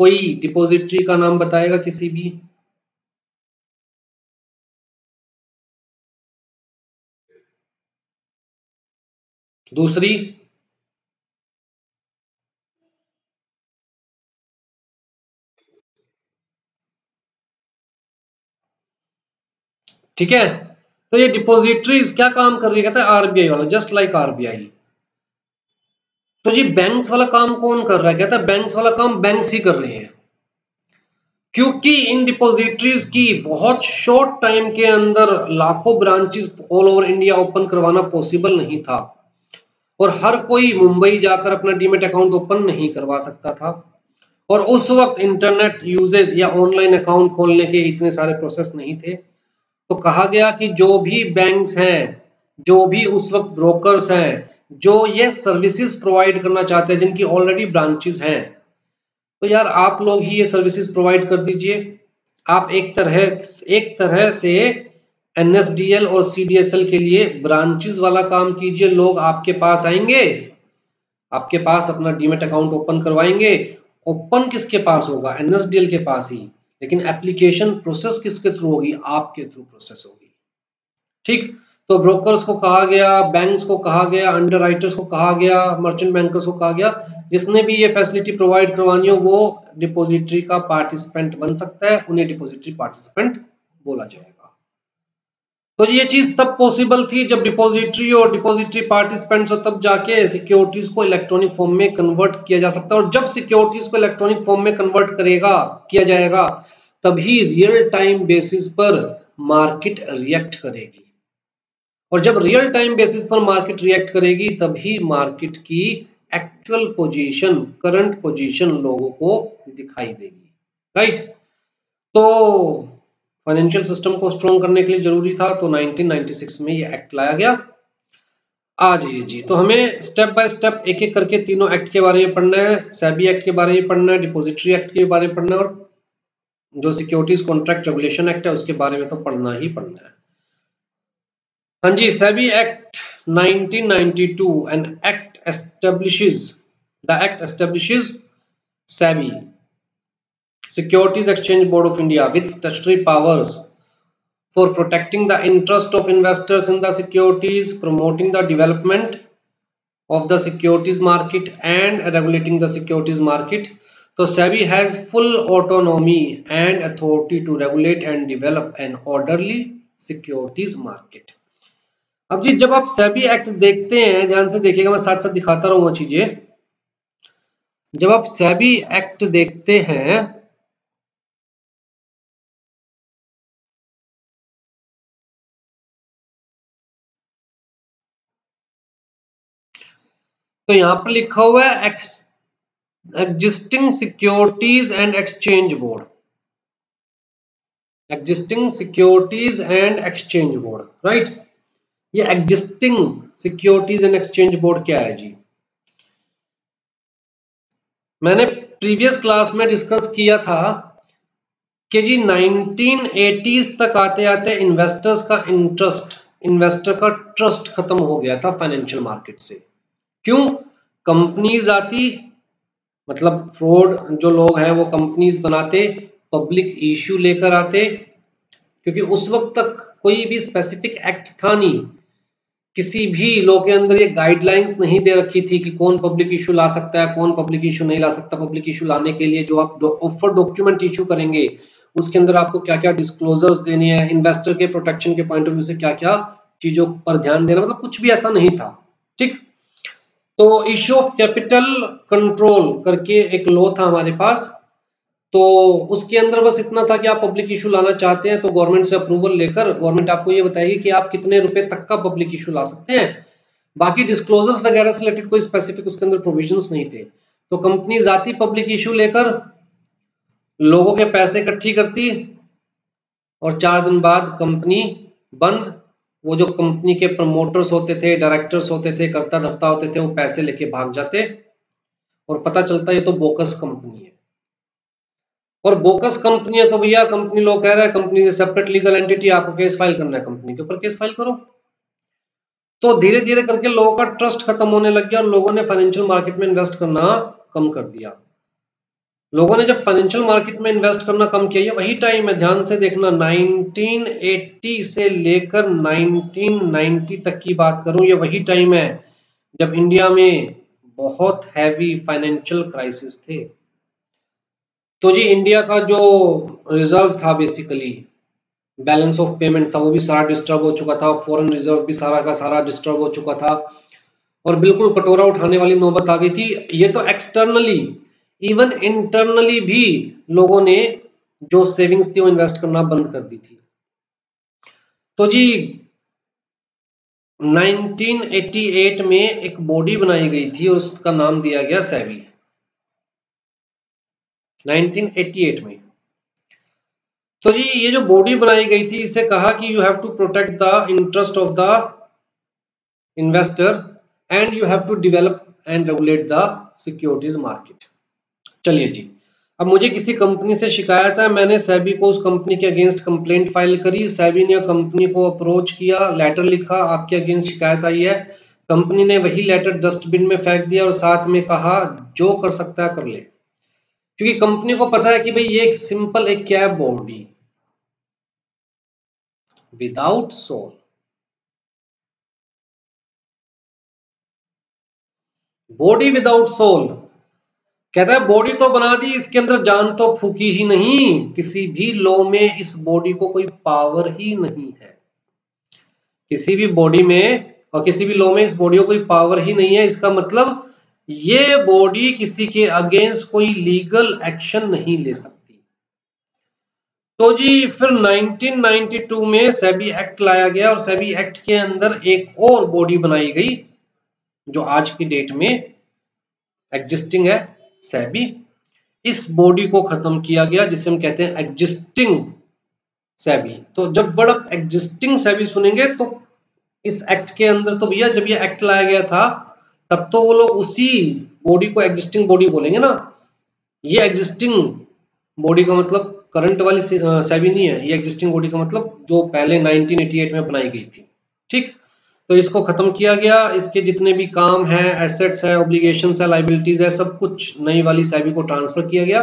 कोई डिपॉजिटरी का नाम बताएगा किसी भी? दूसरी? ठीक है। तो ये डिपॉजिटरीज क्या काम कर रही है, कहता है आरबीआई वाला, जस्ट लाइक आरबीआई। तो जी बैंक्स वाला काम कौन कर रहा है, कहता है बैंक्स वाला काम बैंक्स ही कर रहे हैं, क्योंकि इन डिपॉजिटरीज की बहुत शॉर्ट टाइम के अंदर लाखों branches all over India open करवाना पॉसिबल नहीं था और हर कोई मुंबई जाकर अपना डीमेट अकाउंट ओपन नहीं करवा सकता था। और उस वक्त इंटरनेट यूजेस या ऑनलाइन अकाउंट खोलने के इतने सारे प्रोसेस नहीं थे। तो कहा गया कि जो भी बैंक्स हैं, जो भी उस वक्त ब्रोकर्स हैं, जो ये सर्विसेज प्रोवाइड करना चाहते हैं, जिनकी ऑलरेडी ब्रांचेस हैं, तो यार आप लोग ही ये सर्विसेज प्रोवाइड कर दीजिए। आप एक तरह से एनएसडीएल और सीडीएसएल के लिए ब्रांचेस वाला काम कीजिए। लोग आपके पास आएंगे, आपके पास अपना डीमेट अकाउंट ओपन करवाएंगे। ओपन किसके पास होगा, एनएसडीएल के पास ही, लेकिन एप्लीकेशन प्रोसेस किसके थ्रू होगी, आपके थ्रू प्रोसेस होगी। ठीक। तो ब्रोकर्स को कहा गया, बैंक्स को कहा गया, अंडरराइटर्स को कहा गया, मर्चेंट बैंकर्स को कहा गया, जिसने भी ये फैसिलिटी प्रोवाइड करवानी हो वो डिपॉजिटरी का पार्टिसिपेंट बन सकता है, उन्हें डिपॉजिटरी पार्टिसिपेंट बोला जाएगा। तो ये चीज तब पॉसिबल थी जब डिपॉजिटरी और डिपॉजिटरी पार्टिसिपेंट्स हो, तब जाके सिक्योरिटीज को इलेक्ट्रॉनिक फॉर्म में कन्वर्ट किया जा सकता है। और जब सिक्योरिटीज को इलेक्ट्रॉनिक फॉर्म में कन्वर्ट किया जाएगा, तभी रियल टाइम बेसिस पर मार्केट रिएक्ट करेगी। और जब रियल टाइम बेसिस पर मार्केट रिएक्ट करेगी, तभी मार्केट की एक्चुअल पोजीशन, करंट पोजीशन लोगों को दिखाई देगी, राइट। तो फाइनेंशियल सिस्टम को स्ट्रॉन्ग करने के लिए जरूरी था, तो 1996 में ये एक्ट लाया गया। आ जाइए जी, तो हमें स्टेप बाय स्टेप एक एक करके तीनों एक्ट के बारे में पढ़ना है। सेबी एक्ट के बारे में पढ़ना है, डिपॉजिटरी एक्ट के बारे में पढ़ना है, और जो सिक्योरिटीज कॉन्ट्रैक्ट रेगुलेशन एक्ट है उसके बारे में तो पढ़ना ही पढ़ना है। हाँ जी, SEBI act 1992 an act establishes SEBI, Securities Exchange Board of India, with statutory powers for protecting the interest of investors in the securities, promoting the development of the securities market and regulating the securities market. So SEBI has full autonomy and authority to regulate and develop an orderly securities market. अब जी, जब आप SEBI act देखते हैं, ध्यान से देखिएगा, मैं साथ साथ दिखाता रहूंगा चीजें। जब आप सेबी एक्ट देखते हैं तो यहां पर लिखा हुआ है existing securities and exchange board, existing securities and exchange board, right. ये existing securities and exchange board क्या है जी? मैंने प्रीवियस क्लास में डिस्कस किया था कि जी 1980s तक आते आते इन्वेस्टर का ट्रस्ट खत्म हो गया था फाइनेंशियल मार्केट से। क्यों? कंपनीज आती, मतलब फ्रॉड जो लोग हैं वो कंपनीज बनाते, पब्लिक इश्यू लेकर आते, क्योंकि उस वक्त तक कोई भी स्पेसिफिक एक्ट था नहीं, किसी भी लॉ के अंदर ये गाइडलाइंस नहीं दे रखी थी कि कौन पब्लिक इशू ला सकता है, कौन पब्लिक इशू नहीं ला सकता। पब्लिक इशू लाने के लिए जो आप ऑफर डॉक्यूमेंट इशू करेंगे, उसके अंदर आपको क्या क्या डिस्क्लोजर्स देने हैं, इन्वेस्टर के प्रोटेक्शन के पॉइंट ऑफ व्यू से क्या क्या चीजों पर ध्यान देना, मतलब कुछ भी ऐसा नहीं था, ठीक। तो इशू ऑफ कैपिटल कंट्रोल करके एक लॉ था हमारे पास, तो उसके अंदर बस इतना था कि आप पब्लिक इशू लाना चाहते हैं तो गवर्नमेंट से अप्रूवल लेकर गवर्नमेंट आपको ये बताएगी कि आप कितने रुपए तक का पब्लिक इशू ला सकते हैं। बाकी डिस्क्लोजर्स वगैरह से रिलेटेड कोई स्पेसिफिक उसके अंदर प्रोविजंस नहीं थे। तो कंपनी जाती पब्लिक इशू लेकर लोगों के पैसे इकट्ठी करती, और 4 दिन बाद कंपनी बंद। वो जो कंपनी के प्रमोटर्स होते थे, डायरेक्टर्स होते थे, कर्ता धर्ता होते थे, वो पैसे लेके भाग जाते, और पता चलता ये तो बोकस कंपनी है। और बोकस कंपनी है तो भैया कंपनी लोग कह रहे हैं कंपनी से सेपरेट लीगल एंटिटी, आपको केस फाइल करना है, कंपनी के ऊपर केस फाइल करो। तो धीरे धीरे करके लोगों का ट्रस्ट खत्म होने लग गया और लोगों ने फाइनेंशियल मार्केट में इन्वेस्ट करना कम कर दिया। लोगों ने जब फाइनेंशियल मार्केट में इन्वेस्ट करना कम किया, वही टाइम है, ध्यान से देखना, 1980 से लेकर 1990 तक की बात करूं, ये वही टाइम है जब इंडिया में बहुत हैवी फाइनेंशियल क्राइसिस थे। तो जी इंडिया का जो रिजर्व था, बेसिकली बैलेंस ऑफ पेमेंट था, वो भी सारा डिस्टर्ब हो चुका था, फॉरेन रिजर्व भी सारा का सारा डिस्टर्ब हो चुका था, और बिल्कुल कटोरा उठाने वाली नौबत आ गई थी। ये तो एक्सटर्नली, इवन इंटरनली भी लोगों ने जो सेविंग्स थी वो इन्वेस्ट करना बंद कर दी थी। तो जी 1988 में एक बॉडी बनाई गई थी और उसका नाम दिया गया सेबी, 1988 में। तो जी ये जो बॉडी बनाई गई थी, इसे कहा कि you have to protect the interest of the investor and you have to develop and regulate the securities market. चलिए जी, अब मुझे किसी कंपनी से शिकायत है, मैंने सेबी को उस कंपनी के अगेंस्ट कंप्लेंट फाइल करी, सेबी ने कंपनी को अप्रोच किया, लेटर लिखा, आपके अगेंस्ट शिकायत आई है, कंपनी ने वही लेटर डस्टबिन में फेंक दिया और साथ में कहा जो कर सकता है कर ले, क्योंकि कंपनी को पता है कि भाई ये एक सिंपल एक क्या है, body without soul. Body without soul, कहता है बॉडी तो बना दी, इसके अंदर जान तो फूकी ही नहीं, किसी भी लॉ में इस बॉडी को कोई पावर ही नहीं है। किसी भी बॉडी में और किसी भी लॉ में इस बॉडी को कोई पावर ही नहीं है, इसका मतलब ये बॉडी किसी के अगेंस्ट कोई लीगल एक्शन नहीं ले सकती। तो जी फिर 1992 में सेबी एक्ट लाया गया और सेबी एक्ट के अंदर एक और बॉडी बनाई गई जो आज की डेट में एग्जिस्टिंग है, सेबी। इस बॉडी को खत्म किया गया जिसे हम कहते हैं एग्जिस्टिंग सेबी। तो जब बड़ा एग्जिस्टिंग सेबी सुनेंगे तो इस एक्ट के अंदर, तो भैया जब ये एक्ट लाया गया था तब तो वो लोग उसी बॉडी को एग्जिस्टिंग बॉडी बोलेंगे ना। ये एग्जिस्टिंग बॉडी का मतलब करंट वाली सेबी नहीं है, ये एग्जिस्टिंग बॉडी का मतलब जो पहले 1988 में बनाई गई थी। ठीक, तो इसको खत्म किया गया, इसके जितने भी काम है, एसेट्स है, ऑब्लिगेशंस है, लायबिलिटीज है, सब कुछ नई वाली सेबी को ट्रांसफर किया गया।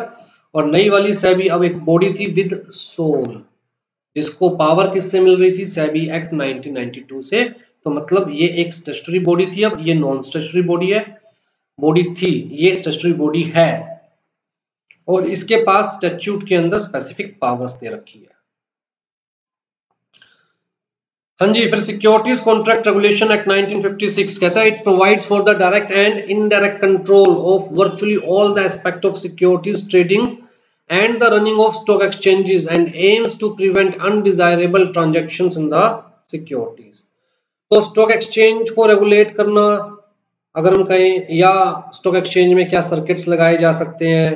और नई वाली सेबी अब एक बॉडी थी विद सोल, जिसको पावर किससे मिल रही थी, सेबी एक्ट 1992 से। तो मतलब ये एक स्टैट्यूटरी बॉडी थी, अब ये नॉन स्टैट्यूटरी बॉडी है, बॉडी थी, ये स्टैट्यूटरी बॉडी है और इसके पास स्टैट्यूट के अंदर स्पेसिफिक पावर्स दे रखी है। हाँ जी, फिर सिक्योरिटीज कॉन्ट्रैक्ट रेगुलेशन एक्ट 1956 कहता है it provides for the direct and indirect control of virtually all the aspect of securities trading and the running of stock exchanges and aims to prevent undesirable transactions in the securities। तो stock exchange को regulate करना अगर हम कहें, या stock exchange में क्या circuits लगाए जा सकते हैं,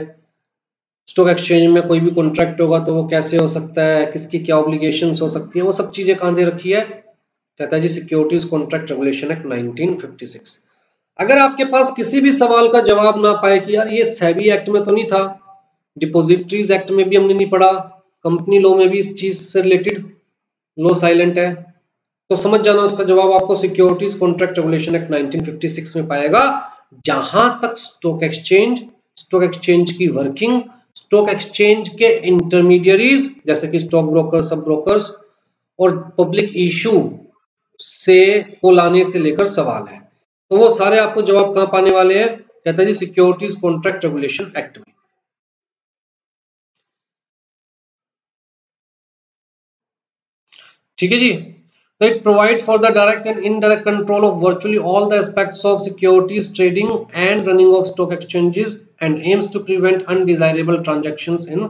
स्टॉक एक्सचेंज में कोई भी कॉन्ट्रैक्ट होगा तो वो कैसे हो सकता है, किसकी क्या ऑब्लिगेशंस हो सकती है, वो सब चीजें कहां दे रखी है, कहता है जी सिक्योरिटीज कॉन्ट्रैक्ट रेगुलेशन एक्ट 1956। अगर आपके पास किसी भी सवाल का जवाब ना पाए कि यार ये सेबी एक्ट में तो नहीं था, डिपॉजिटरीज एक्ट में भी हमने नहीं पढ़ा, कंपनी लॉ में भी इस चीज से रिलेटेड लॉ साइलेंट है, तो समझ जाना उसका जवाब आपको सिक्योरिटीज कॉन्ट्रैक्ट रेगुलेशन एक्ट 1956 में पाएगा। जहां तक स्टॉक एक्सचेंज की वर्किंग, स्टॉक एक्सचेंज के इंटरमीडियरीज जैसे कि स्टॉक ब्रोकर, सब ब्रोकर्स और पब्लिक इशू से को लाने से लेकर सवाल है, तो वो सारे आपको जवाब कहां पाने वाले हैं, कहता है जी सिक्योरिटीज कॉन्ट्रैक्ट रेगुलेशन एक्ट में। ठीक है जी, तो it provides for the direct and indirect control of virtually all the aspects of securities trading and running of stock exchanges and aims to prevent undesirable transactions in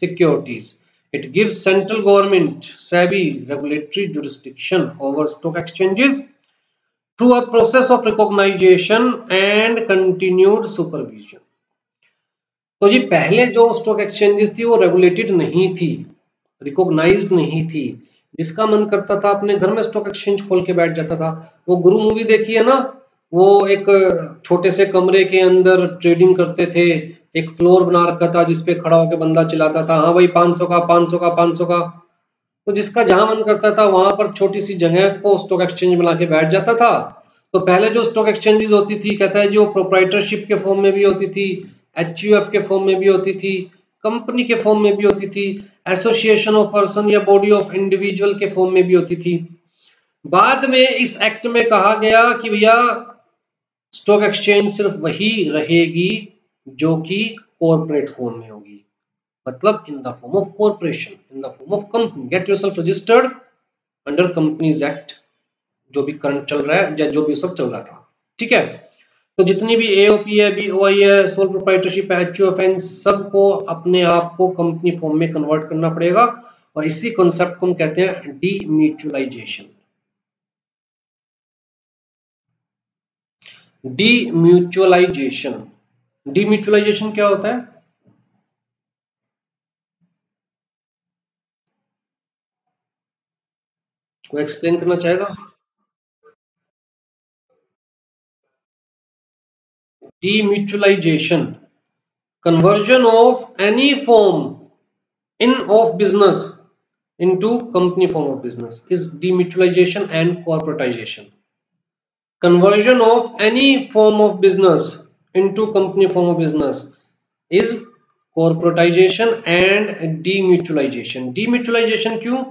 securities. It gives central government SEBI regulatory jurisdiction over stock exchanges through a process of recognition and continued supervision। तो जी पहले जो stock exchanges थी वो regulated नहीं थी, recognised नहीं थी, जिसका मन करता था अपने घर में स्टॉक एक्सचेंज खोल के बैठ जाता था। वो गुरु मूवी देखी है ना, वो एक छोटे से कमरे के अंदर ट्रेडिंग करते थे, एक फ्लोर बना रखा था जिसपे खड़ा होकर बंदा चिल्लाता था हाँ भाई 500 का 500 का 500 का। तो जिसका जहां मन करता था वहां पर छोटी सी जगह को स्टॉक एक्सचेंज बना के बैठ जाता था। तो पहले जो स्टॉक एक्सचेंजेस होती थी, कहता है जी वो प्रोप्राइटरशिप के फॉर्म में भी होती थी, एचयूएफ के फॉर्म में भी होती थी, कंपनी के फॉर्म में भी होती थी, एसोसिएशन ऑफ पर्सन या बॉडी ऑफ इंडिविजुअल के फॉर्म में भी होती थी। बाद में इस एक्ट में कहा गया कि भैया स्टॉक एक्सचेंज सिर्फ वही रहेगी जो कि कॉर्पोरेट फॉर्म में होगी, मतलब इन the form of corporation, in the form of company, get yourself registered under companies act, जो भी करंट चल रहा है या जो भी सब चल रहा था। ठीक है, तो जितनी भी एओपी है, बीओआई है, सोल प्रोप्राइटरशिप है, एचयूएफ है, सबको अपने आप को कंपनी फॉर्म में कन्वर्ट करना पड़ेगा और इसी कॉन्सेप्ट को हम कहते हैं डीम्यूचुअलाइजेशन। डीम्यूचुअलाइजेशन, डीम्यूचुअलाइजेशन क्या होता है? कोई एक्सप्लेन करना चाहेगा? डीम्यूचुअलाइजेशन, conversion of any form in of business into company form of business is demutualization and corporatization। Conversion of any form of business into company form of business is corporatization and demutualization। demutualization क्यों?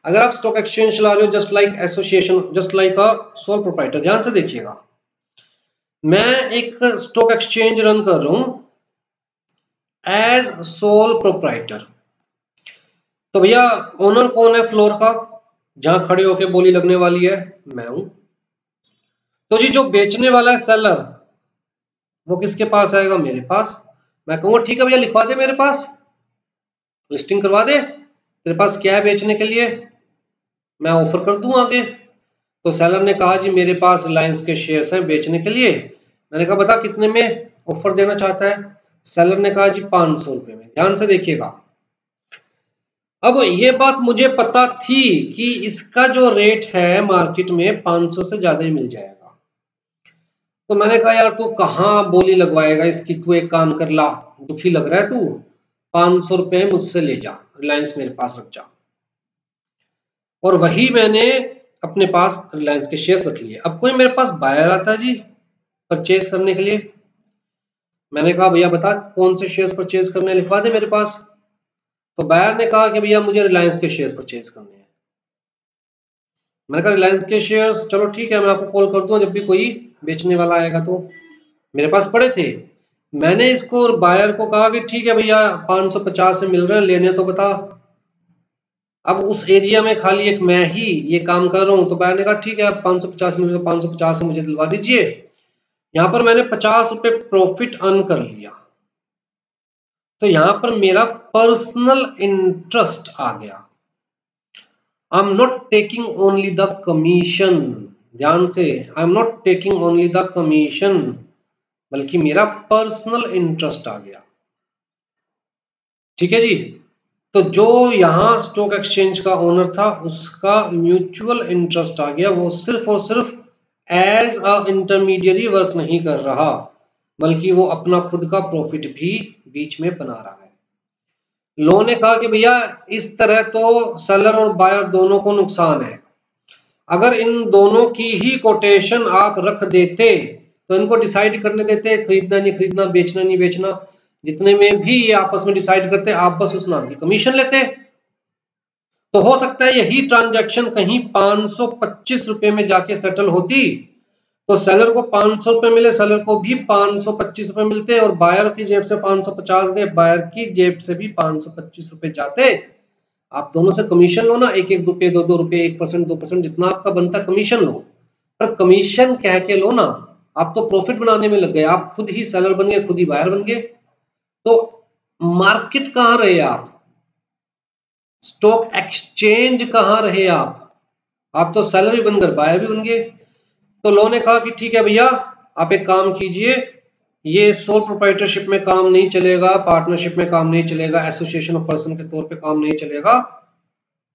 अगर आप stock exchange चला रहे हो just like association, just like a sole proprietor, ध्यान से देखिएगा, मैं एक स्टॉक एक्सचेंज रन कर रहा हूं एज सोल प्रोप्राइटर, तो भैया ओनर कौन है फ्लोर का? जहां खड़े होके बोली लगने वाली है मैं हूं। तो जी जो बेचने वाला है सेलर, वो किसके पास आएगा? मेरे पास। मैं कहूंगा ठीक है भैया लिखवा दे मेरे पास, लिस्टिंग करवा दे, तेरे पास क्या है बेचने के लिए, मैं ऑफर कर दूं आगे। तो सेलर ने कहा जी मेरे पास रिलायंस के शेयर्स हैं बेचने के लिए। मैंने कहा बता कितने में ऑफर देना चाहता है? सेलर ने कहा जी 500 रुपए में। ध्यान से देखिएगा, अब ये बात मुझे पता थी कि इसका जो रेट है मार्केट में 500 से ज्यादा ही मिल जाएगा। तो मैंने कहा यार तू कहाँ बोली लगवाएगा इसकी, तू एक काम कर ला, दुखी लग रहा है तू, 500 रुपए मुझसे ले जा, रिलायंस मेरे पास रख जा। और वही मैंने अपने पास रिलायंस के शेयर्स रख लिए। अब कोई मेरे पास बायर आता जी परचेज करने के लिए, मैंने कहा भैया बता कौन से शेयर्स परचेज करने, लिखवा दे मेरे पास। तो बायर ने कहा कि भैया मुझे रिलायंस के शेयर्स परचेज करने हैं। मैंने कहा रिलायंस के शेयर्स, चलो ठीक है मैं आपको कॉल कर दूं जब भी कोई बेचने वाला आएगा। तो मेरे पास पड़े थे, मैंने इसको बायर को कहा कि ठीक है भैया 550 में मिल रहे हैं, लेने तो बता। अब उस एरिया में खाली एक मैं ही ये काम कर रहा हूं। तो बायर ने कहा ठीक है 550 मिल रहे, 550 से मुझे दिलवा दीजिए। यहां पर मैंने 50 रुपए प्रॉफिट अर्न कर लिया। तो यहां पर मेरा पर्सनल इंटरेस्ट आ गया। I am not taking only the commission, ध्यान से, I am not taking only the commission, बल्कि मेरा पर्सनल इंटरेस्ट आ गया। ठीक है जी। तो जो यहां स्टॉक एक्सचेंज का ओनर था उसका म्यूचुअल इंटरेस्ट आ गया, वो सिर्फ और सिर्फ एज अ इंटरमीडियरी वर्क नहीं कर रहा, बल्कि वो अपना खुद का प्रॉफिट भी बीच में बना रहा है। लोगों ने कहा कि भैया इस तरह तो सेलर और बायर दोनों को नुकसान है, अगर इन दोनों की ही कोटेशन आप रख देते तो इनको डिसाइड करने देते खरीदना नहीं खरीदना, बेचना नहीं बेचना, जितने में भी ये आपस में डिसाइड करते, आप बस उस नाम की कमीशन लेते। तो हो सकता है यही ट्रांजैक्शन कहीं 525 रुपए में जाके सेटल होती, तो सेलर को 500 रुपए मिले, सेलर को भी 525 रुपए मिलते, और बायर की जेब से 550 गए, बायर की जेब से भी 525 रुपए जाते। आप दोनों से कमीशन लो ना, एक एक रुपये, दो दो रुपये, 1%, 2%, जितना आपका बनता कमीशन लो, पर कमीशन कह के लो ना। आप तो प्रॉफिट बनाने में लग गए, आप खुद ही सेलर बन गए, खुद ही बायर बन गए। तो मार्केट कहां रहे आप, स्टॉक एक्सचेंज कहां रहे आप तो सेलर भी बनकर बायर भी बन गए। तो लोगों ने कहा कि ठीक है भैया आप एक काम कीजिए, ये सोल प्रोप्राइटरशिप में काम नहीं चलेगा, पार्टनरशिप में काम नहीं चलेगा, एसोसिएशन ऑफ पर्सन के तौर पे काम नहीं चलेगा,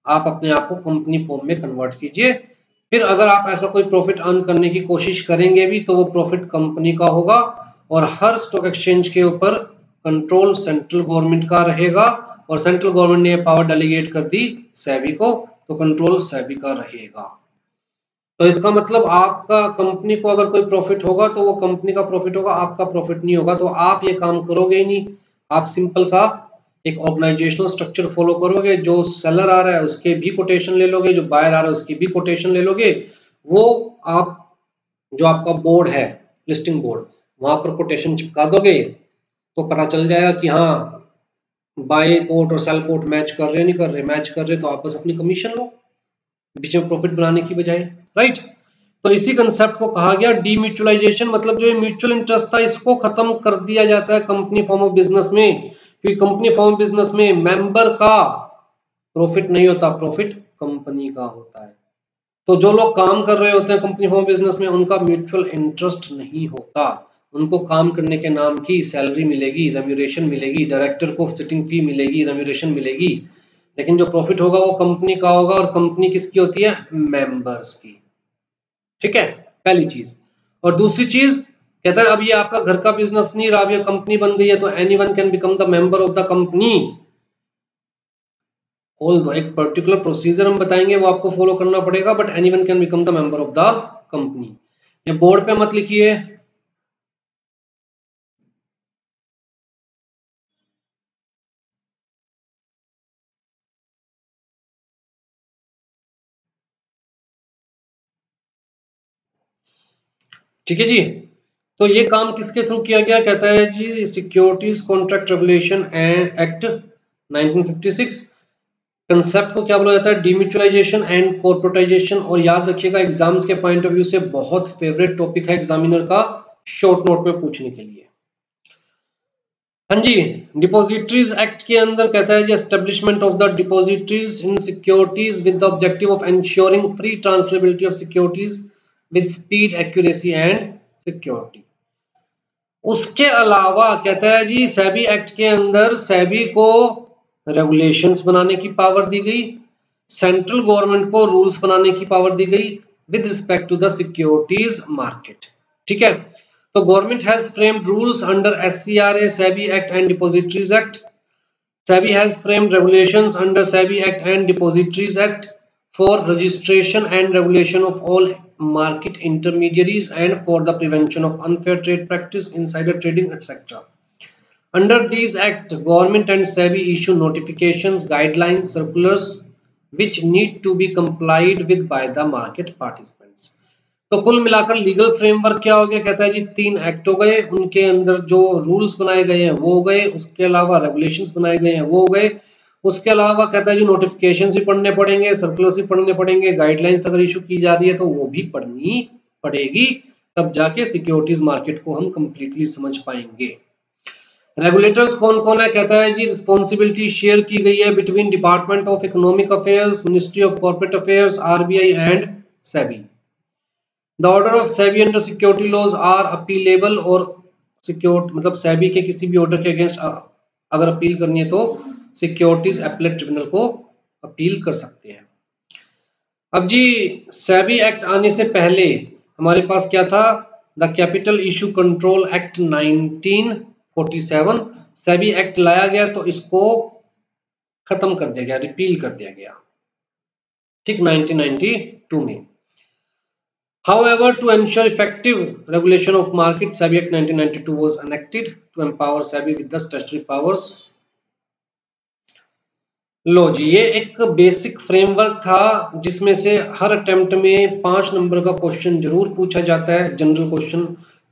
आप अपने आप को कंपनी फॉर्म में कन्वर्ट कीजिए। फिर अगर आप ऐसा कोई प्रॉफिट अर्न करने की कोशिश करेंगे भी तो वो प्रॉफिट कंपनी का होगा, और हर स्टॉक एक्सचेंज के ऊपर कंट्रोल सेंट्रल गवर्नमेंट का रहेगा, और सेंट्रल गवर्नमेंट ने पावर डेलीगेट कर दी सेबी को, तो कंट्रोल सेबी का रहेगा। तो इसका मतलब आपका कंपनी को अगर कोई प्रॉफिट होगा तो वो कंपनी का प्रॉफिट होगा, आपका प्रॉफिट नहीं होगा। तो आप ये काम करोगे ही नहीं, आप सिंपल सा एक ऑर्गेनाइजेशनल स्ट्रक्चर फॉलो करोगे, जो सेलर आ रहा है उसके भी कोटेशन ले लोगे, जो बायर आ रहा है उसकी भी कोटेशन ले लोगे। वो आप जो आपका बोर्ड है, लिस्टिंग बोर्ड, वहां पर कोटेशन चिपका दोगे, तो पता चल जाएगा कि हाँ बाय कोट और सेल कोट मैच कर रहे नहीं कर रहे, मैच कर रहे तो आप बस अपनी कमीशन लो बीच में प्रॉफिट बनाने की बजाय, राइट। तो इसी कंसेप्ट को कहा गया डीम्यूचुअलाइजेशन, मतलब जो म्यूचुअल इंटरेस्ट था इसको खत्म कर दिया जाता है कंपनी फॉर्म ऑफ बिजनेस में, क्योंकि कंपनी फॉर्म ऑफ बिजनेस में मेंबर का प्रॉफिट नहीं होता, प्रॉफिट कंपनी का होता है। तो जो लोग काम कर रहे होते हैं कंपनी फॉर्म बिजनेस में उनका म्यूचुअल इंटरेस्ट नहीं होता, उनको काम करने के नाम की सैलरी मिलेगी, रेम्यूरेशन मिलेगी, डायरेक्टर को सिटिंग फी मिलेगी, रेम्यूरेशन मिलेगी, लेकिन जो प्रॉफिट होगा वो कंपनी का होगा, और कंपनी किसकी होती है? मेंबर्स की। ठीक है, पहली चीज। और दूसरी चीज कहता है अब ये आपका घर का बिजनेस नहीं रहा, अब ये कंपनी बन गई है, तो anyone can become the member of the company. Although एक पर्टिकुलर प्रोसीजर हम बताएंगे वो आपको फॉलो करना पड़ेगा, but anyone can become the member of the company. ये बोर्ड पे मत लिखिए, ठीक है जी। तो ये काम किसके थ्रू किया गया? कहता है जी securities contract regulation act 1956। Concept को क्या बोला जाता है? Demutualisation and corporatisation. और याद रखिएगा एग्जाम्स के पॉइंट ऑफ व्यू से बहुत फेवरेट टॉपिक है एग्जामिनर का, शॉर्ट नोट में पूछने के लिए। हाँ जी, डिपॉजिटरीज एक्ट के अंदर कहता है जी establishment of the depositories in securities with the objective of ensuring free transferability of securities with speed, accuracy and security. उसके अलावा कहता है जी सेबी एक्ट के अंदर सेबी को रेगुलेशंस बनाने की पावर दी गई, सेंट्रल गवर्नमेंट को रूल्स बनाने की पावर दी गई with respect to the securities market. ठीक है, तो government has framed rules under SCRA, SEBI act and depositories act. SEBI has framed regulations under SEBI Act and Depositories Act for registration and regulation of all market intermediaries and for the prevention of unfair trade practice, insider trading, etc. Under these acts, government and SEBI issue notifications, guidelines, circulars which need to be complied with by the market participants. तो कुल मिलाकर legal framework क्या हो गया? कहता है जी 3 act हो गए, उनके अंदर जो रूल्स बनाए गए हैं वो हो गए, उसके अलावा रेगुलेशंस बनाए गए हैं वो हो गए, उसके अलावा कहता है जी नोटिफिकेशंस भी पढ़ने पड़ेंगे, सर्कुलर्स भी पढ़ने पड़ेंगे, गाइडलाइंस अगर इशू की जा रही है तो वो भी पढ़नी पड़ेगी, तब जाके सिक्योरिटीज मार्केट को हम कंप्लीटली समझ पाएंगे। रेगुलेटर्स कौन कौन है? कहता है जी रिस्पॉन्सिबिलिटी शेयर की गई है between department of economic affairs, ministry of corporate affairs, RBI and SEBI. The order of SEBI under security laws are appealable और सिक्योर मतलब SEBI के किसी भी ऑर्डर के अगेंस्ट अगर अपील करनी है तो सिक्योरिटीज एपेलेट ट्रिब्यूनल को अपील कर सकते हैं। अब जी SEBI एक्ट आने से पहले हमारे पास क्या था? The capital issue control act 1947। SEBI act लाया गया तो इसको खत्म कर दिया गया, रिपील कर दिया गया, ठीक, 1992 में। However, to ensure effective regulation of market, SEBI Act 1992 was enacted to empower SEBI with the statutory powers. लो जी, ये एक बेसिक फ्रेमवर्क था जिसमें से हर अटेम्प्ट में 5 नंबर का क्वेश्चन जरूर पूछा जाता है। जनरल क्वेश्चन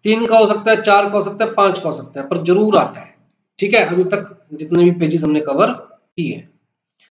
3 का हो सकता है, 4 का हो सकता है, 5 का हो सकता है, पर जरूर आता है। ठीक है, अभी तक जितने भी पेजेस हमने कवर किए।